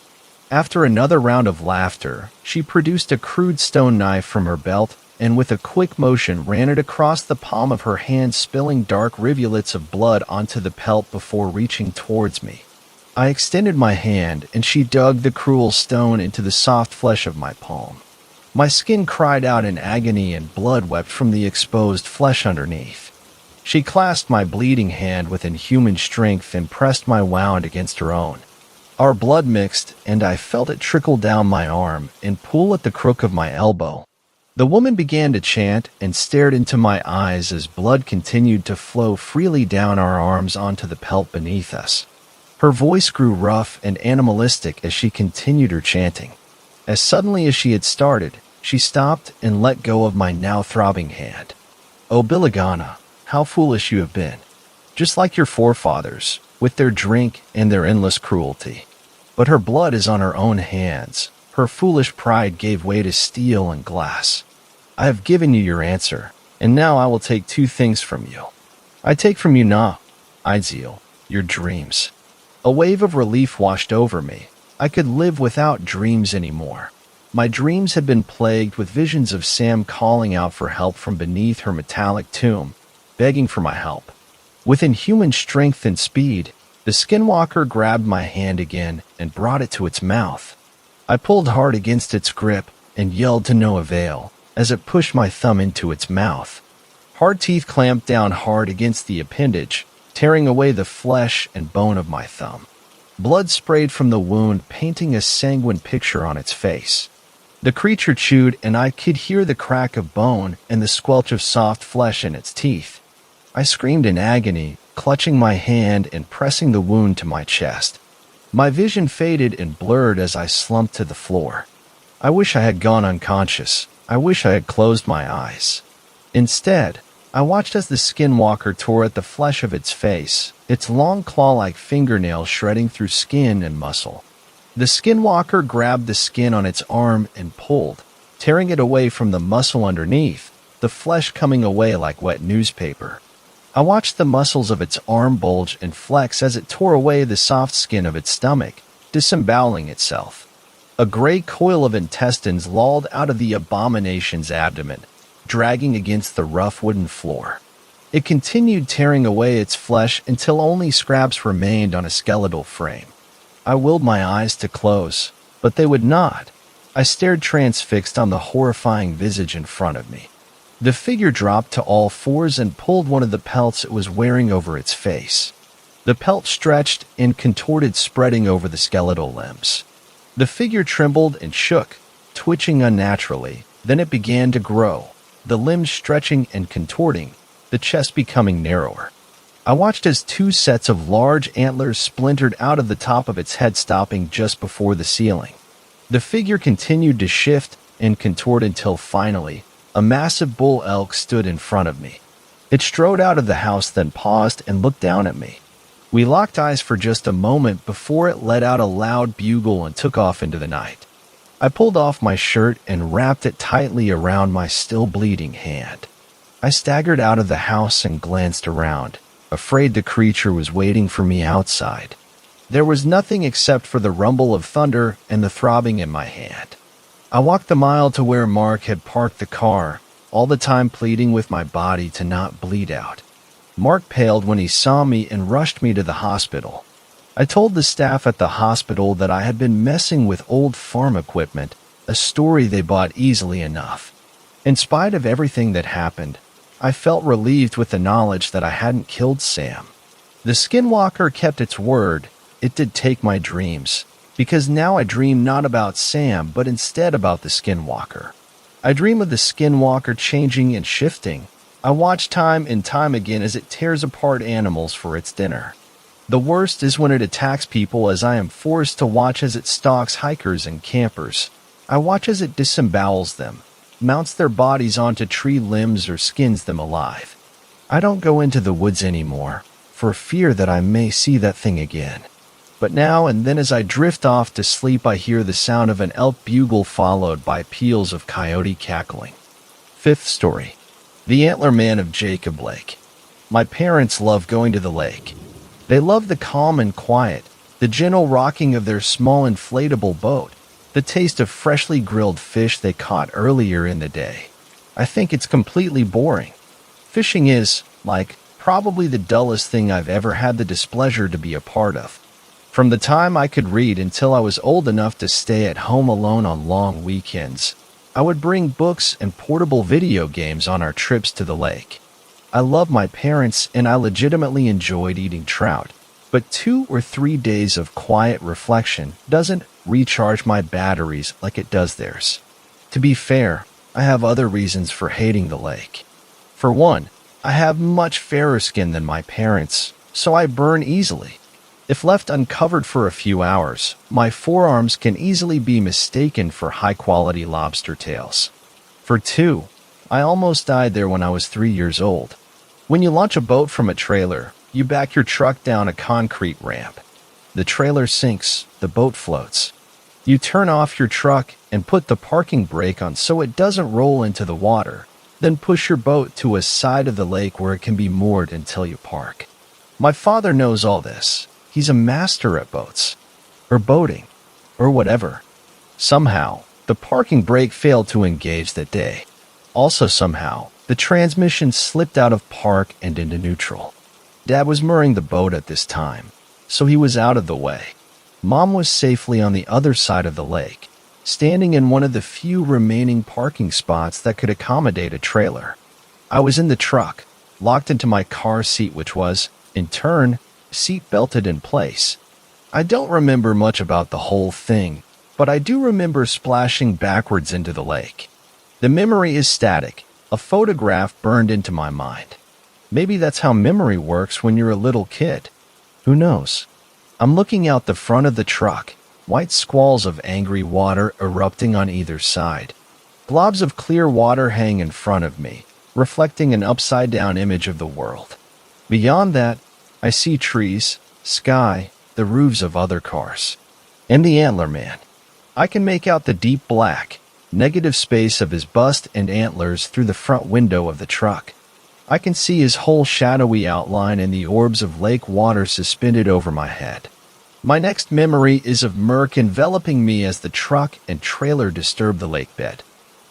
After another round of laughter, she produced a crude stone knife from her belt and with a quick motion ran it across the palm of her hand, spilling dark rivulets of blood onto the pelt before reaching towards me. I extended my hand, and she dug the cruel stone into the soft flesh of my palm. My skin cried out in agony and blood wept from the exposed flesh underneath. She clasped my bleeding hand with inhuman strength and pressed my wound against her own. Our blood mixed, and I felt it trickle down my arm and pool at the crook of my elbow. The woman began to chant and stared into my eyes as blood continued to flow freely down our arms onto the pelt beneath us. Her voice grew rough and animalistic as she continued her chanting. As suddenly as she had started, she stopped and let go of my now throbbing hand. "Oh, Billigana, how foolish you have been. Just like your forefathers, with their drink and their endless cruelty. But her blood is on her own hands. Her foolish pride gave way to steel and glass. I have given you your answer, and now I will take two things from you. I take from you now, Ideal, your dreams." A wave of relief washed over me. I could live without dreams anymore. My dreams had been plagued with visions of Sam calling out for help from beneath her metallic tomb, begging for my help. With inhuman strength and speed, the Skinwalker grabbed my hand again and brought it to its mouth. I pulled hard against its grip and yelled to no avail as it pushed my thumb into its mouth. Hard teeth clamped down hard against the appendage, tearing away the flesh and bone of my thumb. Blood sprayed from the wound, painting a sanguine picture on its face. The creature chewed, and I could hear the crack of bone and the squelch of soft flesh in its teeth. I screamed in agony, clutching my hand and pressing the wound to my chest. My vision faded and blurred as I slumped to the floor. I wish I had gone unconscious. I wish I had closed my eyes. Instead, I watched as the Skinwalker tore at the flesh of its face, its long claw-like fingernails shredding through skin and muscle. The Skinwalker grabbed the skin on its arm and pulled, tearing it away from the muscle underneath, the flesh coming away like wet newspaper. I watched the muscles of its arm bulge and flex as it tore away the soft skin of its stomach, disemboweling itself. A gray coil of intestines lolled out of the abomination's abdomen, dragging against the rough wooden floor. It continued tearing away its flesh until only scraps remained on a skeletal frame. I willed my eyes to close, but they would not. I stared transfixed on the horrifying visage in front of me. The figure dropped to all fours and pulled one of the pelts it was wearing over its face. The pelt stretched and contorted, spreading over the skeletal limbs. The figure trembled and shook, twitching unnaturally. Then it began to grow, the limbs stretching and contorting, the chest becoming narrower. I watched as two sets of large antlers splintered out of the top of its head, stopping just before the ceiling. The figure continued to shift and contort until finally, a massive bull elk stood in front of me. It strode out of the house, then paused and looked down at me. We locked eyes for just a moment before it let out a loud bugle and took off into the night. I pulled off my shirt and wrapped it tightly around my still bleeding hand. I staggered out of the house and glanced around, afraid the creature was waiting for me outside. There was nothing except for the rumble of thunder and the throbbing in my hand. I walked the mile to where Mark had parked the car, all the time pleading with my body to not bleed out. Mark paled when he saw me and rushed me to the hospital. I told the staff at the hospital that I had been messing with old farm equipment, a story they bought easily enough. In spite of everything that happened, I felt relieved with the knowledge that I hadn't killed Sam. The Skinwalker kept its word. It did take my dreams, because now I dream not about Sam, but instead about the Skinwalker. I dream of the Skinwalker changing and shifting. I watch time and time again as it tears apart animals for its dinner. The worst is when it attacks people, as I am forced to watch as it stalks hikers and campers. I watch as it disembowels them, mounts their bodies onto tree limbs or skins them alive. I don't go into the woods anymore, for fear that I may see that thing again. But now and then as I drift off to sleep, I hear the sound of an elk bugle followed by peals of coyote cackling. Fifth story. The Antler Man of Jacob Lake. My parents love going to the lake. They love the calm and quiet, the gentle rocking of their small inflatable boat, the taste of freshly grilled fish they caught earlier in the day. I think it's completely boring. Fishing is, probably the dullest thing I've ever had the displeasure to be a part of. From the time I could read until I was old enough to stay at home alone on long weekends, I would bring books and portable video games on our trips to the lake. I love my parents and I legitimately enjoyed eating trout, but 2 or 3 days of quiet reflection doesn't recharge my batteries like it does theirs. To be fair, I have other reasons for hating the lake. For one, I have much fairer skin than my parents, so I burn easily. If left uncovered for a few hours, my forearms can easily be mistaken for high-quality lobster tails. For two, I almost died there when I was 3 years old. When you launch a boat from a trailer, you back your truck down a concrete ramp. The trailer sinks, the boat floats. You turn off your truck and put the parking brake on so it doesn't roll into the water, then push your boat to a side of the lake where it can be moored until you park. My father knows all this. He's a master at boats, or boating, or whatever. Somehow, the parking brake failed to engage that day. Also somehow, the transmission slipped out of park and into neutral. Dad was mooring the boat at this time, so he was out of the way. Mom was safely on the other side of the lake, standing in one of the few remaining parking spots that could accommodate a trailer. I was in the truck, locked into my car seat, which was, in turn, seat belted in place. I don't remember much about the whole thing, but I do remember splashing backwards into the lake. The memory is static, a photograph burned into my mind. Maybe that's how memory works when you're a little kid. Who knows? I'm looking out the front of the truck, white squalls of angry water erupting on either side. Globs of clear water hang in front of me, reflecting an upside-down image of the world. Beyond that, I see trees, sky, the roofs of other cars, and the antler man. I can make out the deep black, negative space of his bust and antlers through the front window of the truck. I can see his whole shadowy outline and the orbs of lake water suspended over my head. My next memory is of murk enveloping me as the truck and trailer disturbed the lake bed.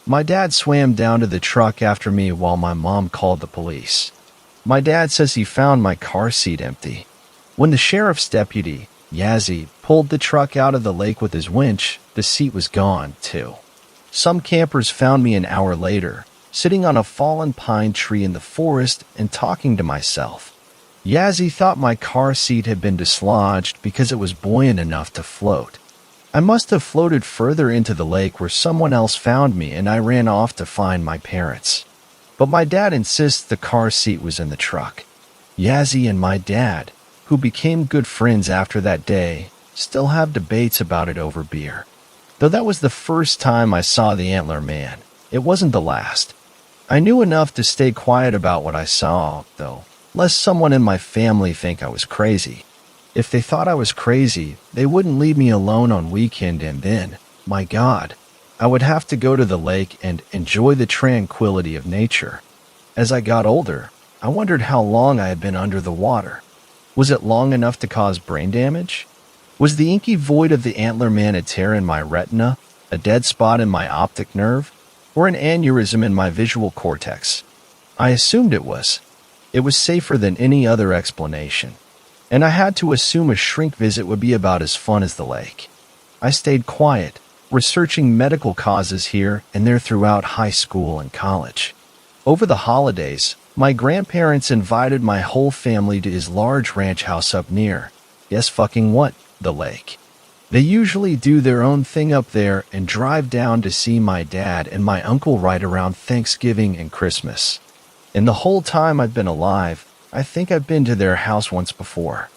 My dad swam down to the truck after me while my mom called the police. My dad says he found my car seat empty. When the sheriff's deputy, Yazzie, pulled the truck out of the lake with his winch, the seat was gone, too. Some campers found me an hour later, sitting on a fallen pine tree in the forest and talking to myself. Yazzie thought my car seat had been dislodged because it was buoyant enough to float. I must have floated further into the lake where someone else found me and I ran off to find my parents. But my dad insists the car seat was in the truck. Yazzie and my dad, who became good friends after that day, still have debates about it over beer. Though that was the first time I saw the antler man, it wasn't the last. I knew enough to stay quiet about what I saw, though, lest someone in my family think I was crazy. If they thought I was crazy, they wouldn't leave me alone on weekend, and then, my God, I would have to go to the lake and enjoy the tranquility of nature. As I got older, I wondered how long I had been under the water. Was it long enough to cause brain damage? Was the inky void of the antler man a tear in my retina, a dead spot in my optic nerve, or an aneurysm in my visual cortex? I assumed it was. It was safer than any other explanation, and I had to assume a shrink visit would be about as fun as the lake. I stayed quiet, researching medical causes here and there throughout high school and college. Over the holidays, my grandparents invited my whole family to his large ranch house up near, guess fucking what, the lake. They usually do their own thing up there and drive down to see my dad and my uncle right around Thanksgiving and Christmas. In the whole time I've been alive, I think I've been to their house once before.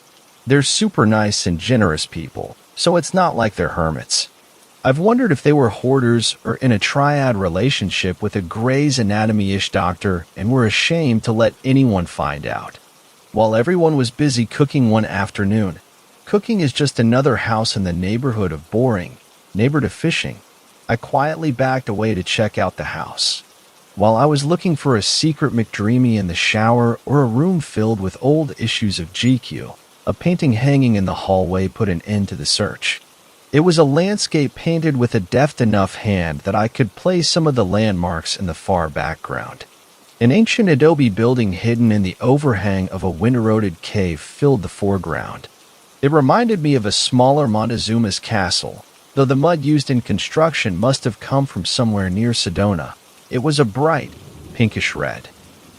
They're super nice and generous people, so it's not like they're hermits. I've wondered if they were hoarders or in a triad relationship with a Grey's Anatomy-ish doctor and were ashamed to let anyone find out. While everyone was busy cooking one afternoon, cooking is just another house in the neighborhood of boring, neighbor to fishing, I quietly backed away to check out the house. While I was looking for a secret McDreamy in the shower or a room filled with old issues of GQ, a painting hanging in the hallway put an end to the search. It was a landscape painted with a deft enough hand that I could place some of the landmarks in the far background. An ancient adobe building hidden in the overhang of a wind-eroded cave filled the foreground. It reminded me of a smaller Montezuma's castle, though the mud used in construction must have come from somewhere near Sedona. It was a bright, pinkish red.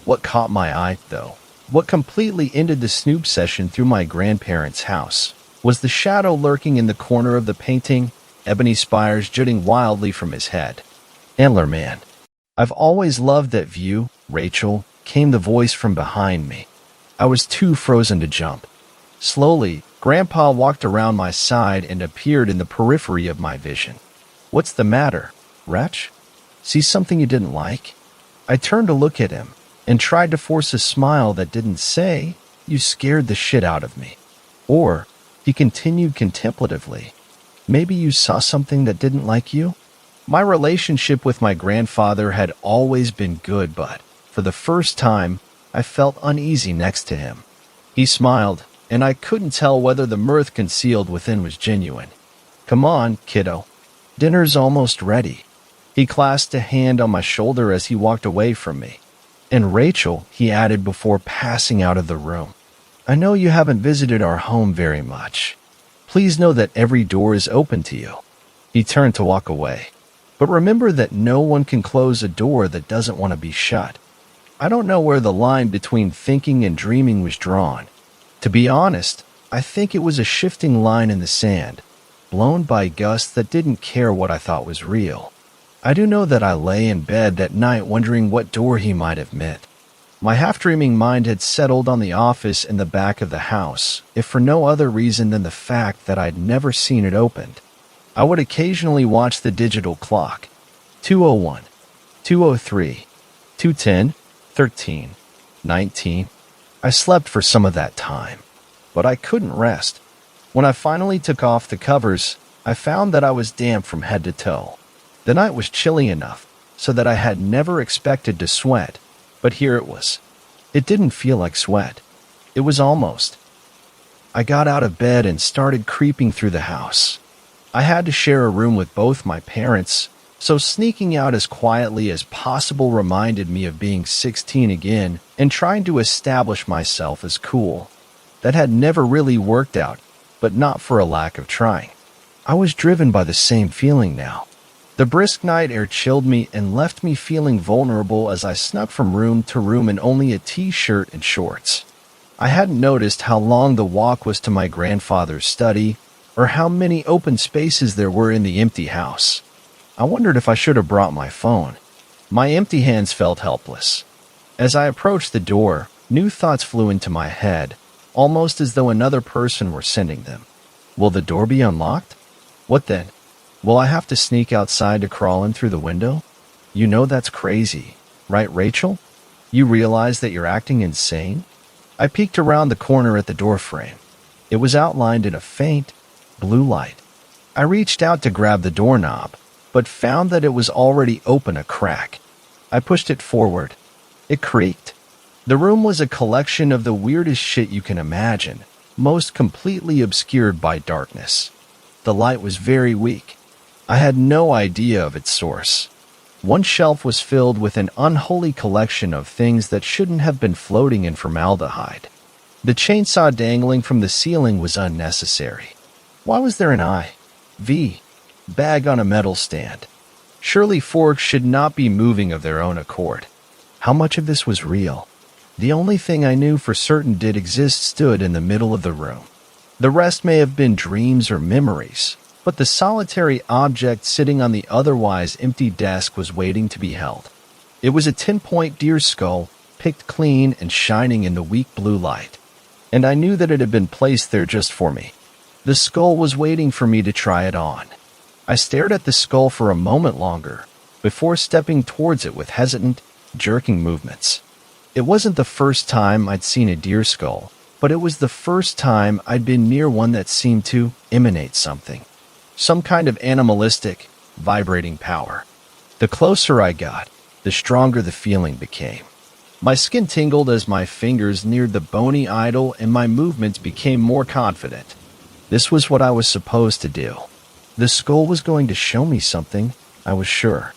What caught my eye, though, what completely ended the snoop session through my grandparents' house, was the shadow lurking in the corner of the painting, ebony spires jutting wildly from his head. Antler Man. I've always loved that view, Rachel, came the voice from behind me. I was too frozen to jump. Slowly, Grandpa walked around my side and appeared in the periphery of my vision. What's the matter, Wretch? See something you didn't like? I turned to look at him and tried to force a smile that didn't say, "You scared the shit out of me." Or, he continued contemplatively, "Maybe you saw something that didn't like you?" My relationship with my grandfather had always been good, but, for the first time, I felt uneasy next to him. He smiled, and I couldn't tell whether the mirth concealed within was genuine. "Come on, kiddo. Dinner's almost ready." He clasped a hand on my shoulder as he walked away from me. "And Rachel," he added before passing out of the room, "I know you haven't visited our home very much. Please know that every door is open to you." He turned to walk away. "But remember that no one can close a door that doesn't want to be shut." I don't know where the line between thinking and dreaming was drawn. To be honest, I think it was a shifting line in the sand, blown by gusts that didn't care what I thought was real. I do know that I lay in bed that night wondering what door he might have meant. My half-dreaming mind had settled on the office in the back of the house, if for no other reason than the fact that I'd never seen it opened. I would occasionally watch the digital clock. 2:01, 2:03, 2:10, 13, 19. I slept for some of that time, but I couldn't rest. When I finally took off the covers, I found that I was damp from head to toe. The night was chilly enough so that I had never expected to sweat, but here it was. It didn't feel like sweat. It was almost. I got out of bed and started creeping through the house. I had to share a room with both my parents, so sneaking out as quietly as possible reminded me of being 16 again and trying to establish myself as cool. That had never really worked out, but not for a lack of trying. I was driven by the same feeling now. The brisk night air chilled me and left me feeling vulnerable as I snuck from room to room in only a t-shirt and shorts. I hadn't noticed how long the walk was to my grandfather's study, or how many open spaces there were in the empty house. I wondered if I should have brought my phone. My empty hands felt helpless. As I approached the door, new thoughts flew into my head, almost as though another person were sending them. Will the door be unlocked? What then? Will I have to sneak outside to crawl in through the window? You know that's crazy, right, Rachel? You realize that you're acting insane? I peeked around the corner at the doorframe. It was outlined in a faint, blue light. I reached out to grab the doorknob, but found that it was already open a crack. I pushed it forward. It creaked. The room was a collection of the weirdest shit you can imagine, most completely obscured by darkness. The light was very weak. I had no idea of its source. One shelf was filled with an unholy collection of things that shouldn't have been floating in formaldehyde. The chainsaw dangling from the ceiling was unnecessary. Why was there an IV bag on a metal stand? Surely forks should not be moving of their own accord. How much of this was real? The only thing I knew for certain did exist stood in the middle of the room. The rest may have been dreams or memories, but the solitary object sitting on the otherwise empty desk was waiting to be held. It was a 10-point deer skull, picked clean and shining in the weak blue light, and I knew that it had been placed there just for me. The skull was waiting for me to try it on. I stared at the skull for a moment longer, before stepping towards it with hesitant, jerking movements. It wasn't the first time I'd seen a deer skull, but it was the first time I'd been near one that seemed to emanate something. Some kind of animalistic, vibrating power. The closer I got, the stronger the feeling became. My skin tingled as my fingers neared the bony idol and my movements became more confident. This was what I was supposed to do. The skull was going to show me something, I was sure.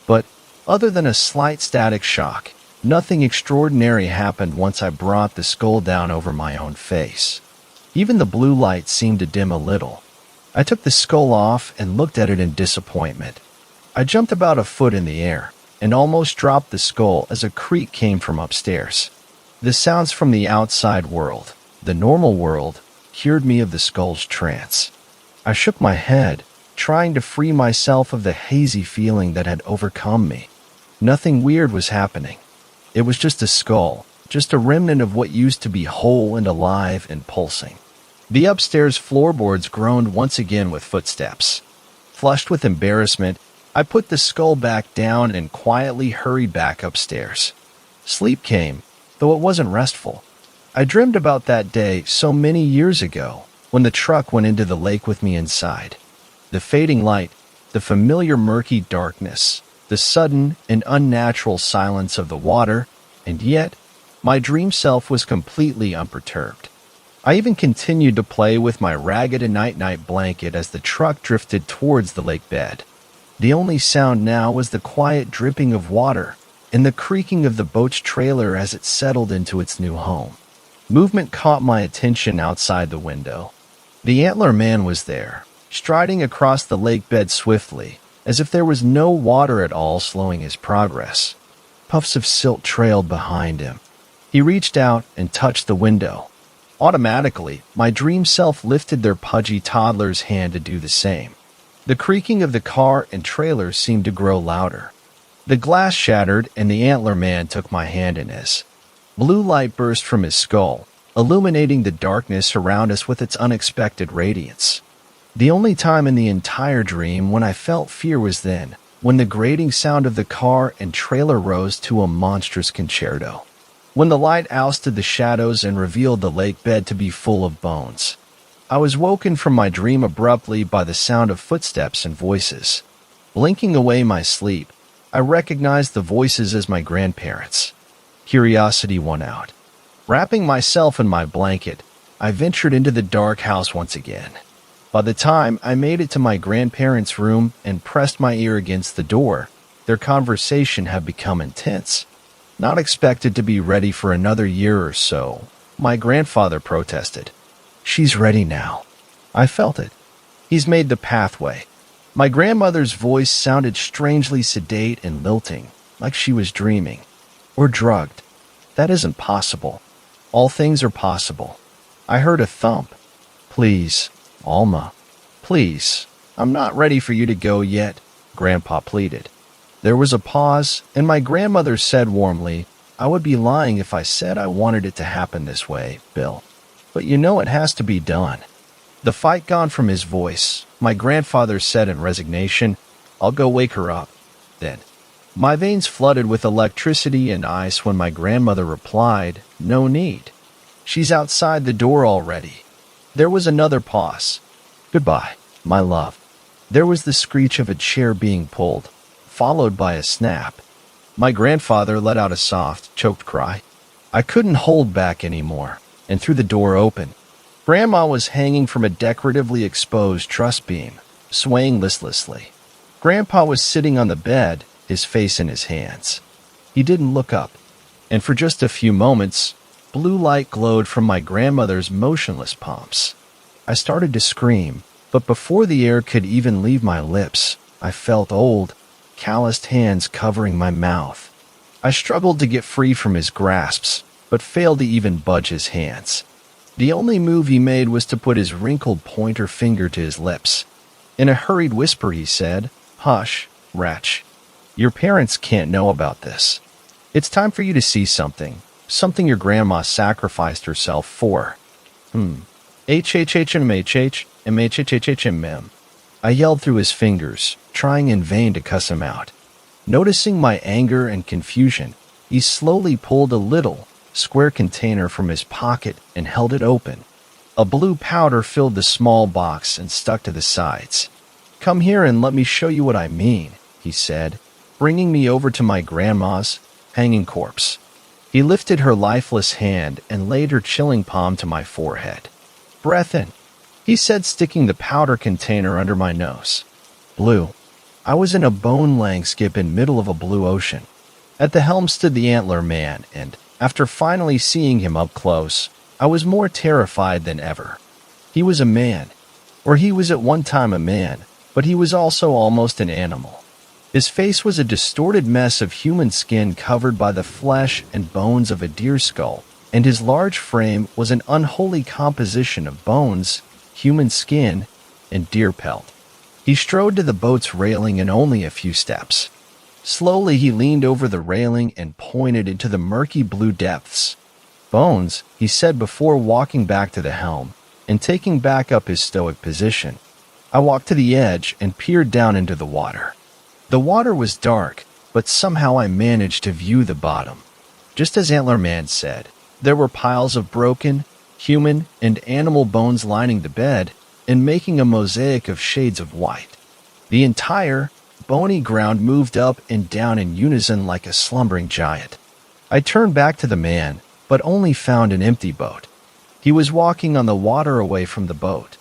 But, other than a slight static shock, nothing extraordinary happened once I brought the skull down over my own face. Even the blue light seemed to dim a little. I took the skull off and looked at it in disappointment. I jumped about a foot in the air. and almost dropped the skull as a creak came from upstairs. The sounds from the outside world, the normal world, cured me of the skull's trance. I shook my head, trying to free myself of the hazy feeling that had overcome me. Nothing weird was happening. It was just a skull, just a remnant of what used to be whole and alive and pulsing. The upstairs floorboards groaned once again with footsteps. Flushed with embarrassment, I put the skull back down and quietly hurried back upstairs. Sleep came, though it wasn't restful. I dreamed about that day so many years ago, when the truck went into the lake with me inside. The fading light, the familiar murky darkness, the sudden and unnatural silence of the water, and yet, my dream self was completely unperturbed. I even continued to play with my ragged night-night blanket as the truck drifted towards the lake bed. The only sound now was the quiet dripping of water and the creaking of the boat's trailer as it settled into its new home. Movement caught my attention outside the window. The antler man was there, striding across the lake bed swiftly, as if there was no water at all slowing his progress. Puffs of silt trailed behind him. He reached out and touched the window. Automatically, my dream self lifted their pudgy toddler's hand to do the same. The creaking of the car and trailer seemed to grow louder. The glass shattered and the antler man took my hand in his. Blue light burst from his skull, illuminating the darkness around us with its unexpected radiance. The only time in the entire dream when I felt fear was then, when the grating sound of the car and trailer rose to a monstrous concerto. When the light ousted the shadows and revealed the lake bed to be full of bones. I was woken from my dream abruptly by the sound of footsteps and voices. Blinking away my sleep, I recognized the voices as my grandparents. Curiosity won out. Wrapping myself in my blanket, I ventured into the dark house once again. By the time I made it to my grandparents' room and pressed my ear against the door, their conversation had become intense. Not expected to be ready for another year or so, my grandfather protested. "She's ready now." I felt it. He's made the pathway. My grandmother's voice sounded strangely sedate and lilting, like she was dreaming. Or drugged. That isn't possible. All things are possible. I heard a thump. "Please, Alma. Please. I'm not ready for you to go yet," Grandpa pleaded. There was a pause, and my grandmother said warmly, "I would be lying if I said I wanted it to happen this way, Bill. But you know it has to be done." The fight gone from his voice, my grandfather said in resignation, "I'll go wake her up." Then, my veins flooded with electricity and ice when my grandmother replied, "No need. She's outside the door already." There was another pause. "Goodbye, my love." There was the screech of a chair being pulled, followed by a snap. My grandfather let out a soft, choked cry. I couldn't hold back anymore, and threw the door open. Grandma was hanging from a decoratively exposed truss beam, swaying listlessly. Grandpa was sitting on the bed, his face in his hands. He didn't look up, and for just a few moments, blue light glowed from my grandmother's motionless palms. I started to scream, but before the air could even leave my lips, I felt old, calloused hands covering my mouth. I struggled to get free from his grasps, but failed to even budge his hands. The only move he made was to put his wrinkled pointer finger to his lips. In a hurried whisper he said, "Hush, wretch. Your parents can't know about this. It's time for you to see something your grandma sacrificed herself for." HHHMHHMHHHMM. I yelled through his fingers, trying in vain to cuss him out. Noticing my anger and confusion, he slowly pulled a little, square container from his pocket and held it open. A blue powder filled the small box and stuck to the sides. "Come here and let me show you what I mean," he said, bringing me over to my grandma's hanging corpse. He lifted her lifeless hand and laid her chilling palm to my forehead. "Breath in," he said, sticking the powder container under my nose. Blue. I was in a bone-laying skip in middle of a blue ocean. At the helm stood the antler man, and after finally seeing him up close, I was more terrified than ever. He was a man, or he was at one time a man, but he was also almost an animal. His face was a distorted mess of human skin covered by the flesh and bones of a deer skull, and his large frame was an unholy composition of bones, human skin, and deer pelt. He strode to the boat's railing in only a few steps. Slowly he leaned over the railing and pointed into the murky blue depths. "Bones," he said before walking back to the helm and taking back up his stoic position. I walked to the edge and peered down into the water. The water was dark, but somehow I managed to view the bottom. Just as Antler Man said, there were piles of broken, human, and animal bones lining the bed and making a mosaic of shades of white. The entire bony ground moved up and down in unison like a slumbering giant. I turned back to the man, but only found an empty boat. He was walking on the water away from the boat.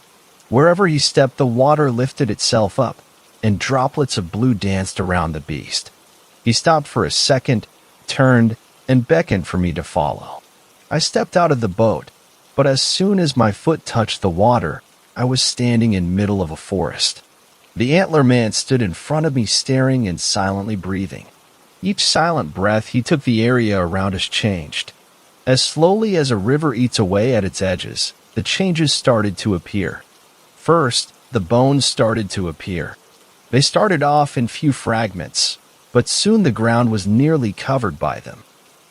Wherever he stepped, the water lifted itself up, and droplets of blue danced around the beast. He stopped for a second, turned, and beckoned for me to follow. I stepped out of the boat, but as soon as my foot touched the water, I was standing in the middle of a forest. The Antler Man stood in front of me, staring and silently breathing. Each silent breath he took, the area around us changed. As slowly as a river eats away at its edges, the changes started to appear. First, the bones started to appear. They started off in few fragments, but soon the ground was nearly covered by them.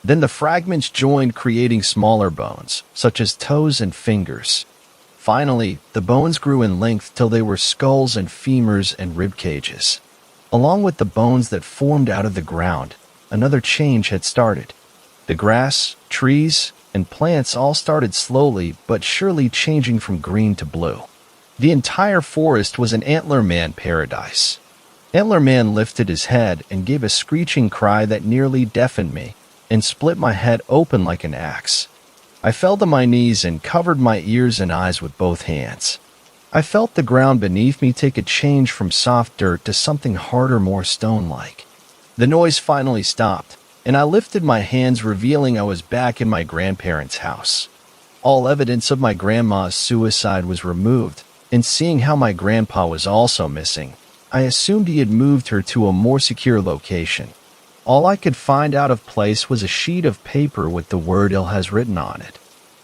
Then the fragments joined, creating smaller bones, such as toes and fingers. Finally, the bones grew in length till they were skulls and femurs and rib cages. Along with the bones that formed out of the ground, another change had started. The grass, trees, and plants all started slowly but surely changing from green to blue. The entire forest was an Antler Man paradise. Antler Man lifted his head and gave a screeching cry that nearly deafened me and split my head open like an axe. I fell to my knees and covered my ears and eyes with both hands. I felt the ground beneath me take a change from soft dirt to something harder, more stone-like. The noise finally stopped, and I lifted my hands, revealing I was back in my grandparents' house. All evidence of my grandma's suicide was removed, and seeing how my grandpa was also missing, I assumed he had moved her to a more secure location. All I could find out of place was a sheet of paper with the word "ill" has written on it.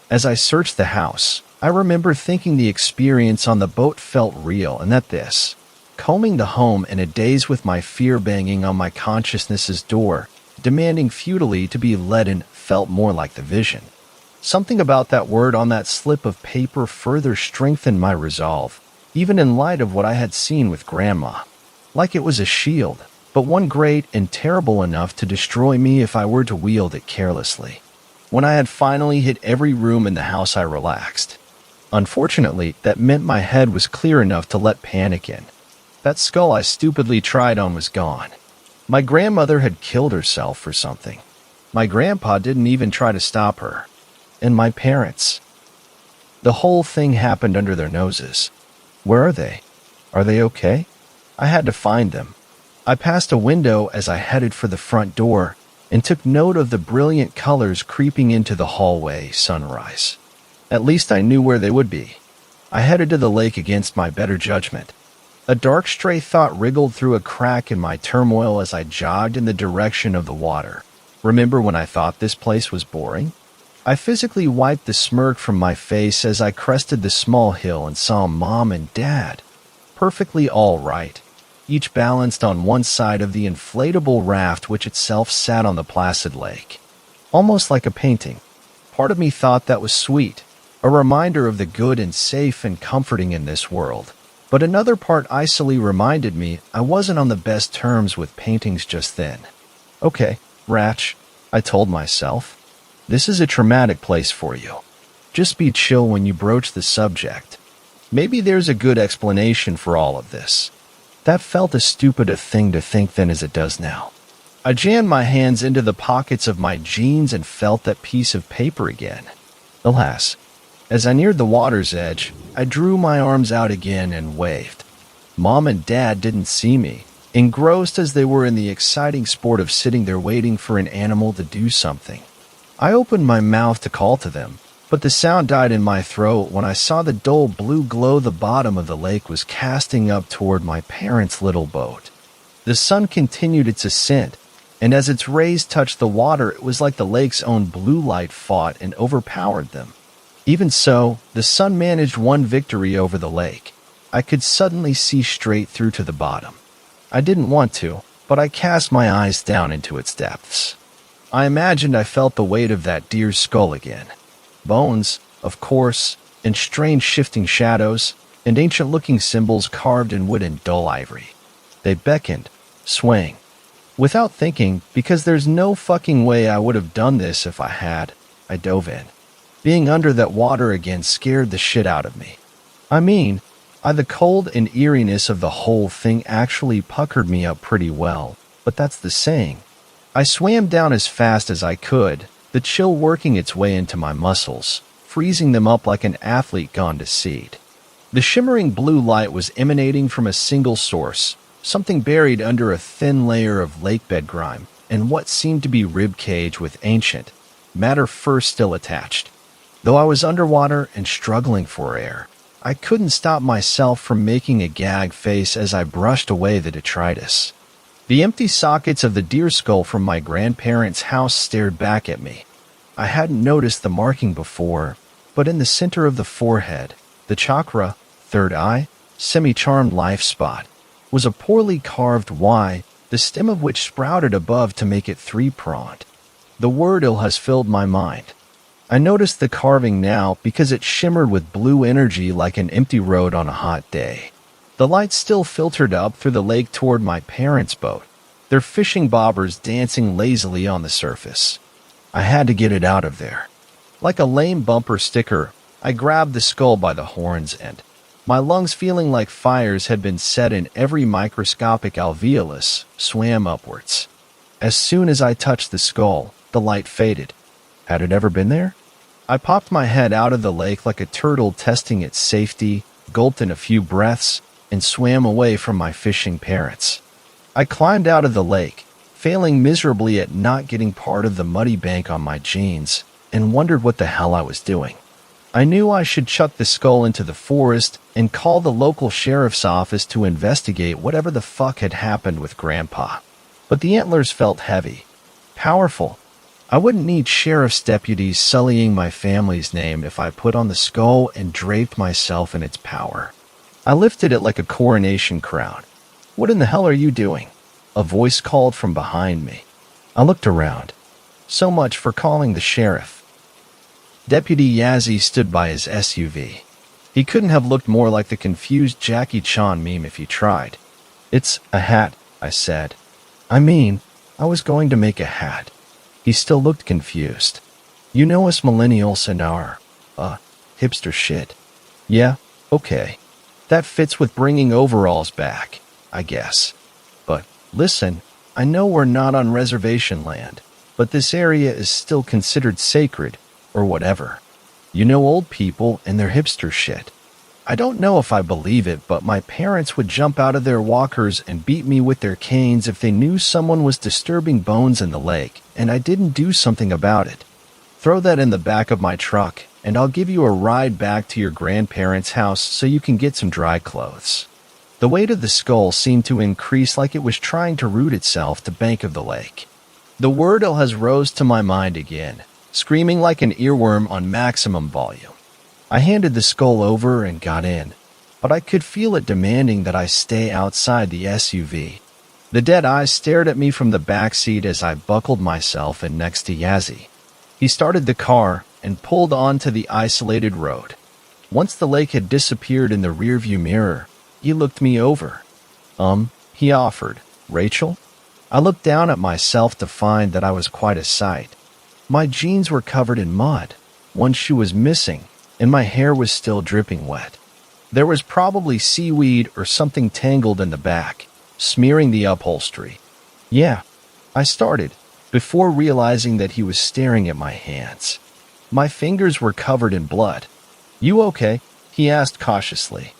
As I searched the house, I remember thinking the experience on the boat felt real, and that this, combing the home in a daze with my fear banging on my consciousness's door, demanding futilely to be let in, felt more like the vision. Something about that word on that slip of paper further strengthened my resolve, even in light of what I had seen with Grandma. Like it was a shield, but one great and terrible enough to destroy me if I were to wield it carelessly. When I had finally hit every room in the house, I relaxed. Unfortunately, that meant my head was clear enough to let panic in. That skull I stupidly tried on was gone. My grandmother had killed herself or something. My grandpa didn't even try to stop her. And my parents. The whole thing happened under their noses. Where are they? Are they okay? I had to find them. I passed a window as I headed for the front door and took note of the brilliant colors creeping into the hallway sunrise. At least I knew where they would be. I headed to the lake against my better judgment. A dark stray thought wriggled through a crack in my turmoil as I jogged in the direction of the water. Remember when I thought this place was boring? I physically wiped the smirk from my face as I crested the small hill and saw Mom and Dad. Perfectly all right. Each balanced on one side of the inflatable raft which itself sat on the placid lake. Almost like a painting. Part of me thought that was sweet, a reminder of the good and safe and comforting in this world. But another part icily reminded me I wasn't on the best terms with paintings just then. Okay, Ratch, I told myself. This is a traumatic place for you. Just be chill when you broach the subject. Maybe there's a good explanation for all of this. That felt as stupid a thing to think then as it does now. I jammed my hands into the pockets of my jeans and felt that piece of paper again. Alas, as I neared the water's edge, I drew my arms out again and waved. Mom and Dad didn't see me, engrossed as they were in the exciting sport of sitting there waiting for an animal to do something. I opened my mouth to call to them, but the sound died in my throat when I saw the dull blue glow the bottom of the lake was casting up toward my parents' little boat. The sun continued its ascent, and as its rays touched the water, it was like the lake's own blue light fought and overpowered them. Even so, the sun managed one victory over the lake. I could suddenly see straight through to the bottom. I didn't want to, but I cast my eyes down into its depths. I imagined I felt the weight of that deer's skull again. Bones, of course, and strange shifting shadows, and ancient-looking symbols carved in wood and dull ivory. They beckoned, swaying. Without thinking, because there's no fucking way I would have done this if I had, I dove in. Being under that water again scared the shit out of me. The cold and eeriness of the whole thing actually puckered me up pretty well, but that's the saying. I swam down as fast as I could, the chill working its way into my muscles, freezing them up like an athlete gone to seed. The shimmering blue light was emanating from a single source, something buried under a thin layer of lakebed grime, and what seemed to be ribcage with ancient matter fur still attached. Though I was underwater and struggling for air, I couldn't stop myself from making a gag face as I brushed away the detritus. The empty sockets of the deer skull from my grandparents' house stared back at me. I hadn't noticed the marking before, but in the center of the forehead, the chakra, third eye, semi-charmed life spot, was a poorly carved Y, the stem of which sprouted above to make it three-pronged. The word "ill" has filled my mind. I noticed the carving now because it shimmered with blue energy like an empty road on a hot day. The light still filtered up through the lake toward my parents' boat, their fishing bobbers dancing lazily on the surface. I had to get it out of there. Like a lame bumper sticker, I grabbed the skull by the horns and, my lungs feeling like fires had been set in every microscopic alveolus, swam upwards. As soon as I touched the skull, the light faded. Had it ever been there? I popped my head out of the lake like a turtle testing its safety, gulped in a few breaths, and swam away from my fishing parents. I climbed out of the lake, failing miserably at not getting part of the muddy bank on my jeans, and wondered what the hell I was doing. I knew I should chuck the skull into the forest and call the local sheriff's office to investigate whatever the fuck had happened with Grandpa. But the antlers felt heavy, powerful. I wouldn't need sheriff's deputies sullying my family's name if I put on the skull and draped myself in its power. I lifted it like a coronation crown. "What in the hell are you doing?" a voice called from behind me. I looked around. So much for calling the sheriff. Deputy Yazzie stood by his SUV. He couldn't have looked more like the confused Jackie Chan meme if he tried. "It's a hat," I said. I was going to make a hat. He still looked confused. "You know us millennials and our, hipster shit." "Yeah, okay. That fits with bringing overalls back, I guess. But, listen, I know we're not on reservation land, but this area is still considered sacred, or whatever. You know old people and their hipster shit. I don't know if I believe it, but my parents would jump out of their walkers and beat me with their canes if they knew someone was disturbing bones in the lake, and I didn't do something about it. Throw that in the back of my truck, and I'll give you a ride back to your grandparents' house so you can get some dry clothes." The weight of the skull seemed to increase like it was trying to root itself to bank of the lake. The word "ill" has rose to my mind again, screaming like an earworm on maximum volume. I handed the skull over and got in, but I could feel it demanding that I stay outside the SUV. The dead eyes stared at me from the back seat as I buckled myself in next to Yazzie. He started the car and pulled onto the isolated road. Once the lake had disappeared in the rearview mirror, he looked me over. He offered, "Rachel?" I looked down at myself to find that I was quite a sight. My jeans were covered in mud, one shoe was missing, and my hair was still dripping wet. There was probably seaweed or something tangled in the back, smearing the upholstery. "Yeah," I started, before realizing that he was staring at my hands. My fingers were covered in blood. "You okay?" he asked cautiously.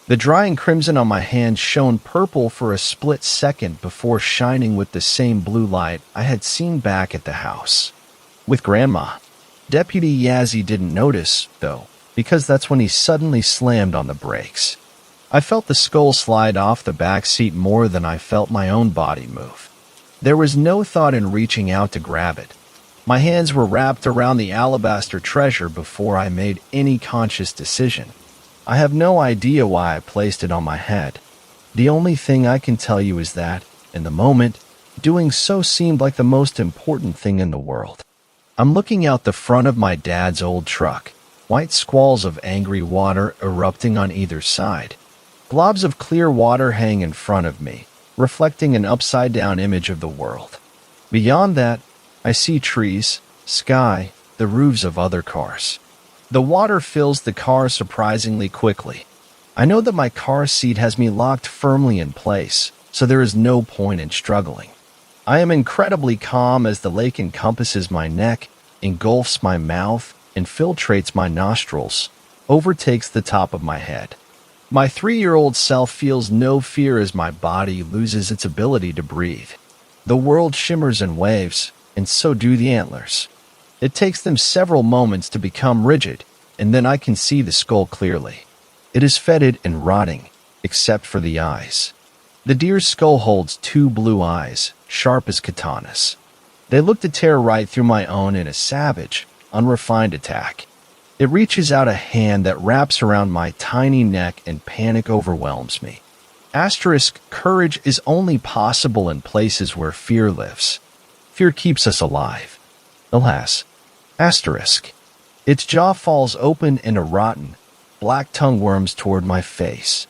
The drying crimson on my hand shone purple for a split second before shining with the same blue light I had seen back at the house. With Grandma. Deputy Yazzie didn't notice, though, because that's when he suddenly slammed on the brakes. I felt the skull slide off the back seat more than I felt my own body move. There was no thought in reaching out to grab it. My hands were wrapped around the alabaster treasure before I made any conscious decision. I have no idea why I placed it on my head. The only thing I can tell you is that, in the moment, doing so seemed like the most important thing in the world. I'm looking out the front of my dad's old truck, white squalls of angry water erupting on either side. Globs of clear water hang in front of me, reflecting an upside-down image of the world. Beyond that, I see trees, sky, the roofs of other cars. The water fills the car surprisingly quickly. I know that my car seat has me locked firmly in place, so there is no point in struggling. I am incredibly calm as the lake encompasses my neck, engulfs my mouth, infiltrates my nostrils, overtakes the top of my head. My 3-year-old self feels no fear as my body loses its ability to breathe. The world shimmers in waves, and so do the antlers. It takes them several moments to become rigid, and then I can see the skull clearly. It is fetid and rotting, except for the eyes. The deer's skull holds 2 blue eyes, sharp as katanas. They look to tear right through my own in a savage, unrefined attack. It reaches out a hand that wraps around my tiny neck and panic overwhelms me. Courage is only possible in places where fear lives. Fear keeps us alive. Alas. Its jaw falls open and a rotten, black tongue worms toward my face.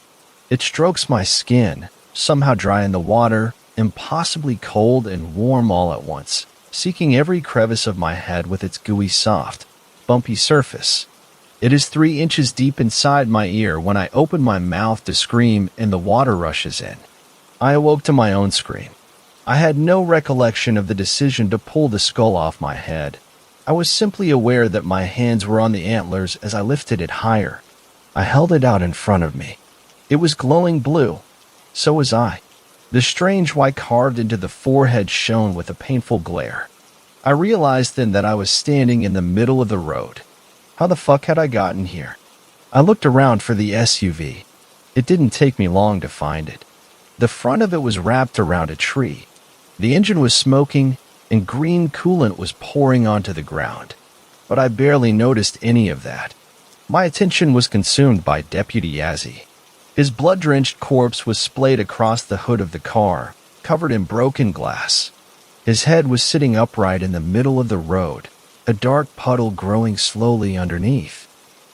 It strokes my skin, somehow dry in the water, impossibly cold and warm all at once, seeking every crevice of my head with its gooey soft, bumpy surface. It is 3 inches deep inside my ear when I open my mouth to scream and the water rushes in. I awoke to my own scream. I had no recollection of the decision to pull the skull off my head. I was simply aware that my hands were on the antlers as I lifted it higher. I held it out in front of me. It was glowing blue. So was I. The strange white carved into the forehead shone with a painful glare. I realized then that I was standing in the middle of the road. How the fuck had I gotten here? I looked around for the SUV. It didn't take me long to find it. The front of it was wrapped around a tree. The engine was smoking, and green coolant was pouring onto the ground. But I barely noticed any of that. My attention was consumed by Deputy Yazzie. His blood-drenched corpse was splayed across the hood of the car, covered in broken glass. His head was sitting upright in the middle of the road, a dark puddle growing slowly underneath.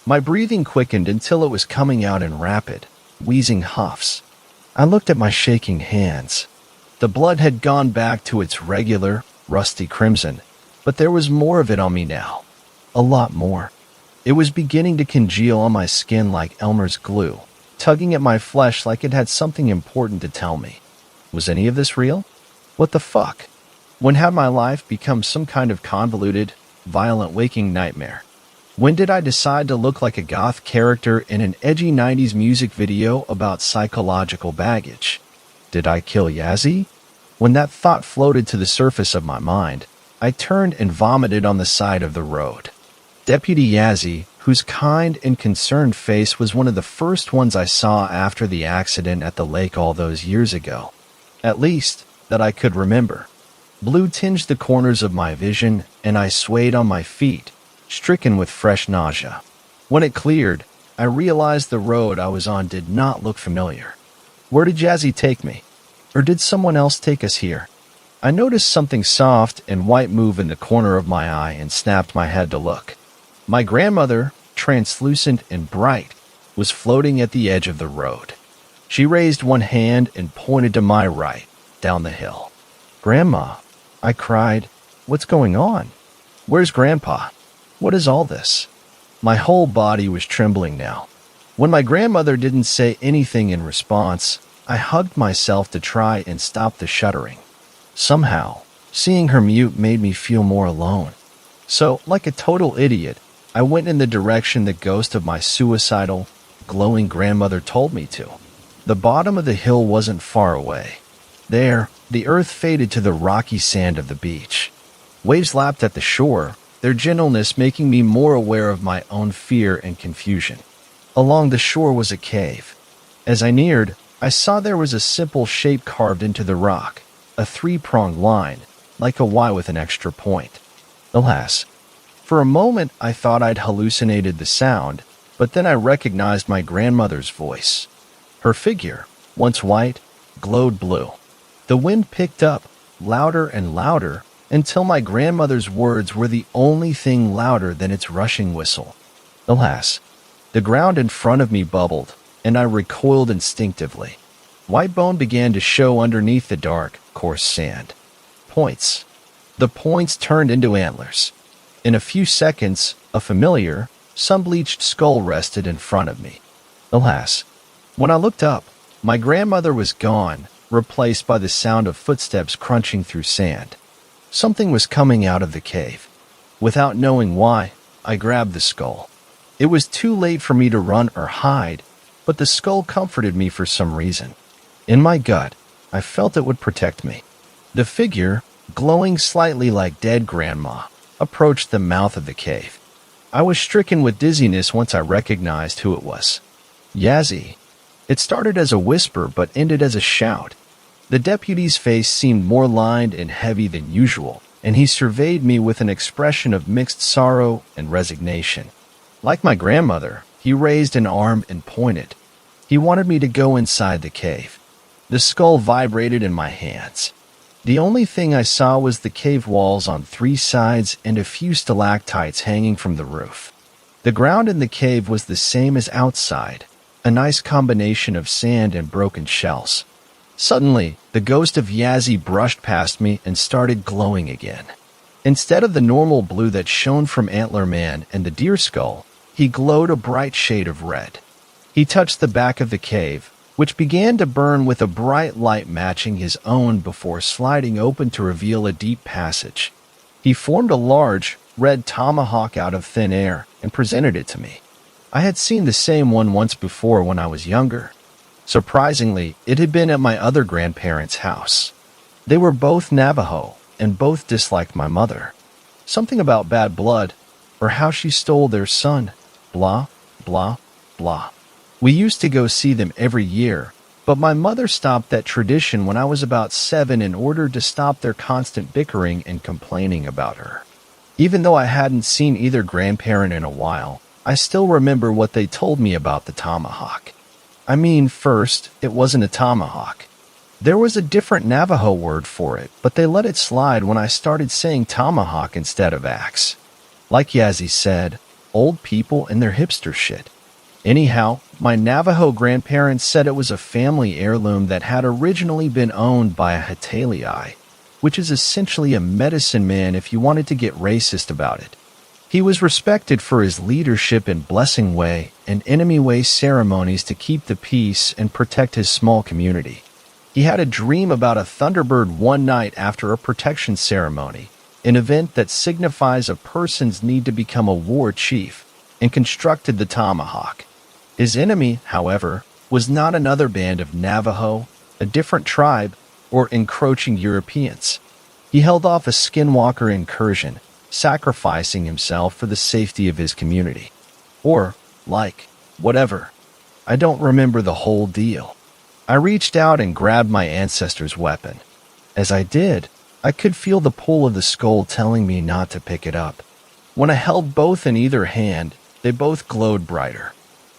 My breathing quickened until it was coming out in rapid, wheezing huffs. I looked at my shaking hands. The blood had gone back to its regular, rusty crimson, but there was more of it on me now. A lot more. It was beginning to congeal on my skin like Elmer's glue, tugging at my flesh like it had something important to tell me. Was any of this real? What the fuck? When had my life become some kind of convoluted, violent waking nightmare? When did I decide to look like a goth character in an edgy 90s music video about psychological baggage? Did I kill Yazzie? When that thought floated to the surface of my mind, I turned and vomited on the side of the road. Deputy Yazzie, whose kind and concerned face was one of the first ones I saw after the accident at the lake all those years ago. At least, that I could remember. Blue tinged the corners of my vision, and I swayed on my feet, stricken with fresh nausea. When it cleared, I realized the road I was on did not look familiar. Where did Yazzie take me? Or did someone else take us here? I noticed something soft and white move in the corner of my eye and snapped my head to look. My grandmother, translucent and bright, was floating at the edge of the road. She raised one hand and pointed to my right, down the hill. "Grandma," I cried, "what's going on? Where's Grandpa? What is all this?" My whole body was trembling now. When my grandmother didn't say anything in response, I hugged myself to try and stop the shuddering. Somehow, seeing her mute made me feel more alone. So, like a total idiot, I went in the direction the ghost of my suicidal, glowing grandmother told me to. The bottom of the hill wasn't far away. There, the earth faded to the rocky sand of the beach. Waves lapped at the shore, their gentleness making me more aware of my own fear and confusion. Along the shore was a cave. As I neared, I saw there was a simple shape carved into the rock, a three-pronged line, like a Y with an extra point. Alas, for a moment I thought I'd hallucinated the sound, but then I recognized my grandmother's voice. Her figure, once white, glowed blue. The wind picked up, louder and louder, until my grandmother's words were the only thing louder than its rushing whistle. Alas, the ground in front of me bubbled, and I recoiled instinctively. White bone began to show underneath the dark, coarse sand. Points. The points turned into antlers. In a few seconds, a familiar, sun-bleached skull rested in front of me. Alas, when I looked up, my grandmother was gone, replaced by the sound of footsteps crunching through sand. Something was coming out of the cave. Without knowing why, I grabbed the skull. It was too late for me to run or hide, but the skull comforted me for some reason. In my gut, I felt it would protect me. The figure, glowing slightly like dead grandma, approached the mouth of the cave. I was stricken with dizziness once I recognized who it was. Yazzie. It started as a whisper but ended as a shout. The deputy's face seemed more lined and heavy than usual, and he surveyed me with an expression of mixed sorrow and resignation. Like my grandmother, he raised an arm and pointed. He wanted me to go inside the cave. The skull vibrated in my hands. The only thing I saw was the cave walls on three sides and a few stalactites hanging from the roof. The ground in the cave was the same as outside, a nice combination of sand and broken shells. Suddenly, the ghost of Yazzie brushed past me and started glowing again. Instead of the normal blue that shone from Antler Man and the deer skull, he glowed a bright shade of red. He touched the back of the cave, which began to burn with a bright light matching his own before sliding open to reveal a deep passage. He formed a large, red tomahawk out of thin air and presented it to me. I had seen the same one once before when I was younger. Surprisingly, it had been at my other grandparents' house. They were both Navajo, and both disliked my mother. Something about bad blood, or how she stole their son, blah, blah, blah. We used to go see them every year, but my mother stopped that tradition when I was about 7 in order to stop their constant bickering and complaining about her. Even though I hadn't seen either grandparent in a while, I still remember what they told me about the tomahawk. I mean, first, it wasn't a tomahawk. There was a different Navajo word for it, but they let it slide when I started saying tomahawk instead of axe. Like Yazzie said, old people and their hipster shit. Anyhow, my Navajo grandparents said it was a family heirloom that had originally been owned by a Hatalii, which is essentially a medicine man if you wanted to get racist about it. He was respected for his leadership in blessing way and enemy way ceremonies to keep the peace and protect his small community. He had a dream about a thunderbird one night after a protection ceremony, an event that signifies a person's need to become a war chief, and constructed the tomahawk. His enemy, however, was not another band of Navajo, a different tribe, or encroaching Europeans. He held off a skinwalker incursion, sacrificing himself for the safety of his community. Or, whatever. I don't remember the whole deal. I reached out and grabbed my ancestor's weapon. As I did, I could feel the pull of the skull telling me not to pick it up. When I held both in either hand, they both glowed brighter.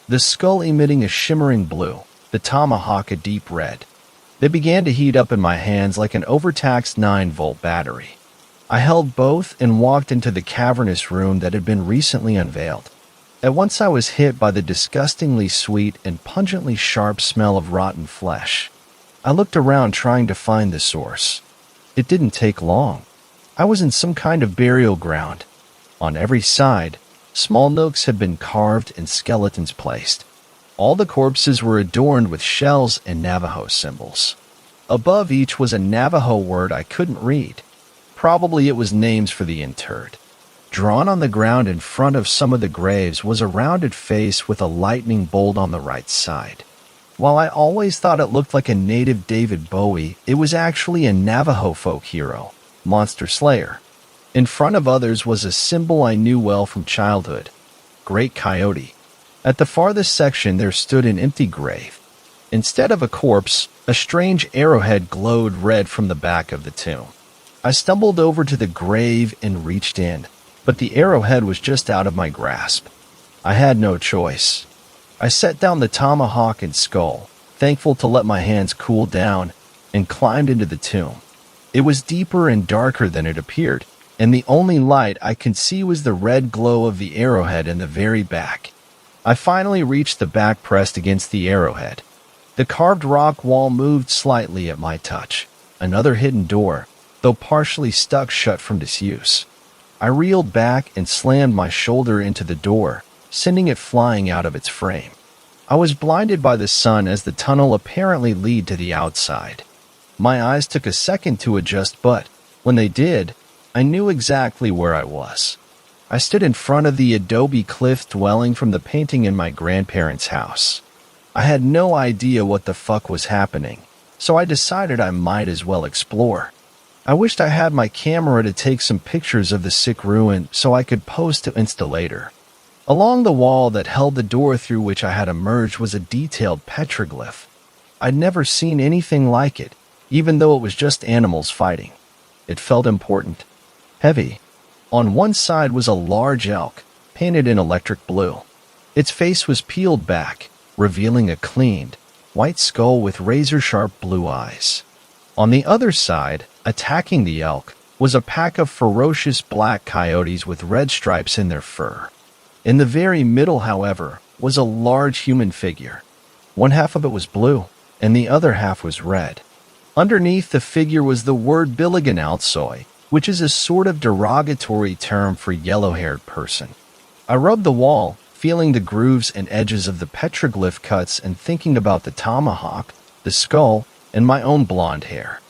The skull emitting a shimmering blue, the tomahawk a deep red. They began to heat up in my hands like an overtaxed 9-volt battery. I held both and walked into the cavernous room that had been recently unveiled. At once I was hit by the disgustingly sweet and pungently sharp smell of rotten flesh. I looked around trying to find the source. It didn't take long. I was in some kind of burial ground. On every side, small nooks had been carved and skeletons placed. All the corpses were adorned with shells and Navajo symbols. Above each was a Navajo word I couldn't read. Probably it was names for the interred. Drawn on the ground in front of some of the graves was a rounded face with a lightning bolt on the right side. While I always thought it looked like a native David Bowie, it was actually a Navajo folk hero, Monster Slayer. In front of others was a symbol I knew well from childhood, Great Coyote. At the farthest section there stood an empty grave. Instead of a corpse, a strange arrowhead glowed red from the back of the tomb. I stumbled over to the grave and reached in, but the arrowhead was just out of my grasp. I had no choice. I set down the tomahawk and skull, thankful to let my hands cool down, and climbed into the tomb. It was deeper and darker than it appeared, and the only light I could see was the red glow of the arrowhead in the very back. I finally reached the back pressed against the arrowhead. The carved rock wall moved slightly at my touch. Another hidden door, though partially stuck shut from disuse. I reeled back and slammed my shoulder into the door, sending it flying out of its frame. I was blinded by the sun as the tunnel apparently led to the outside. My eyes took a second to adjust, but when they did, I knew exactly where I was. I stood in front of the adobe cliff dwelling from the painting in my grandparents' house. I had no idea what the fuck was happening, so I decided I might as well explore. I wished I had my camera to take some pictures of the sick ruin so I could post to Insta later. Along the wall that held the door through which I had emerged was a detailed petroglyph. I'd never seen anything like it, even though it was just animals fighting. It felt important, heavy. On one side was a large elk, painted in electric blue. Its face was peeled back, revealing a cleaned, white skull with razor-sharp blue eyes. On the other side, attacking the elk, was a pack of ferocious black coyotes with red stripes in their fur. In the very middle, however, was a large human figure. One half of it was blue, and the other half was red. Underneath the figure was the word Billiganaltsoy, which is a sort of derogatory term for yellow-haired person. I rubbed the wall, feeling the grooves and edges of the petroglyph cuts and thinking about the tomahawk, the skull, and my own blonde hair.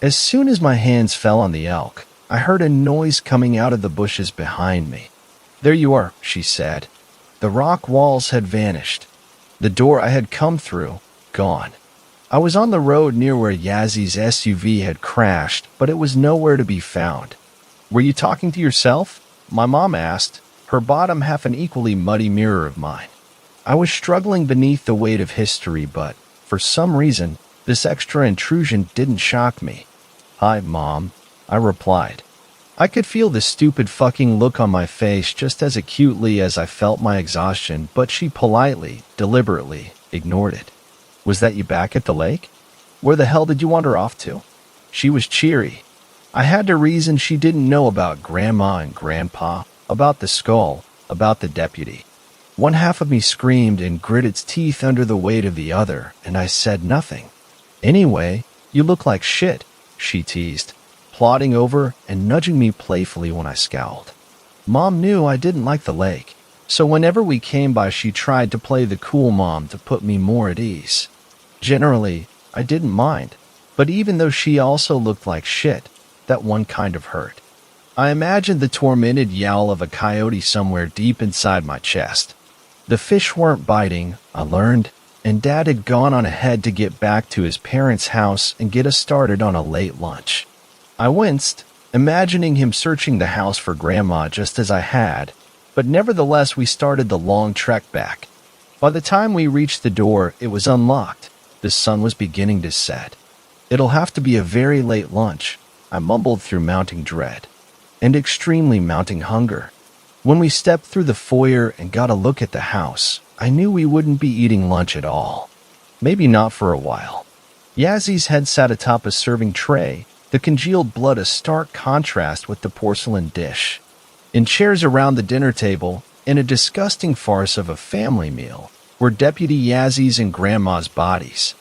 As soon as my hands fell on the elk, I heard a noise coming out of the bushes behind me. "There you are," she said. The rock walls had vanished. The door I had come through, gone. I was on the road near where Yazzy's SUV had crashed, but it was nowhere to be found. "Were you talking to yourself?" my mom asked, her bottom half an equally muddy mirror of mine. I was struggling beneath the weight of history, but, for some reason, this extra intrusion didn't shock me. "Hi, Mom," I replied. I could feel the stupid fucking look on my face just as acutely as I felt my exhaustion, but she politely, deliberately, ignored it. "Was that you back at the lake? Where the hell did you wander off to?" She was cheery. I had to reason she didn't know about Grandma and Grandpa, about the skull, about the deputy. One half of me screamed and grit its teeth under the weight of the other, and I said nothing. "Anyway, you look like shit," she teased, plodding over and nudging me playfully when I scowled. Mom knew I didn't like the lake, so whenever we came by she tried to play the cool mom to put me more at ease. Generally, I didn't mind, but even though she also looked like shit, that one kind of hurt. I imagined the tormented yowl of a coyote somewhere deep inside my chest. The fish weren't biting, I learned, and Dad had gone on ahead to get back to his parents' house and get us started on a late lunch. I winced, imagining him searching the house for Grandma just as I had, but nevertheless we started the long trek back. By the time we reached the door, it was unlocked. The sun was beginning to set. "It'll have to be a very late lunch," I mumbled through mounting dread, and extremely mounting hunger. When we stepped through the foyer and got a look at the house, I knew we wouldn't be eating lunch at all. Maybe not for a while. Yazzy's head sat atop a serving tray, the congealed blood a stark contrast with the porcelain dish. In chairs around the dinner table, in a disgusting farce of a family meal, were Deputy Yazzy's and Grandma's bodies.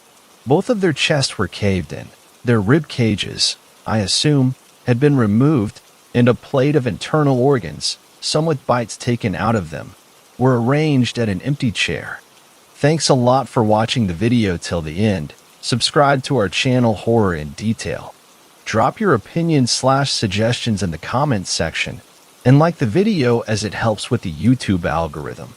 Both of their chests were caved in. Their rib cages, I assume, had been removed, and a plate of internal organs, some with bites taken out of them, were arranged at an empty chair. Thanks a lot for watching the video till the end. Subscribe to our channel Horror in Detail. Drop your opinions/suggestions in the comments section, and like the video as it helps with the YouTube algorithm.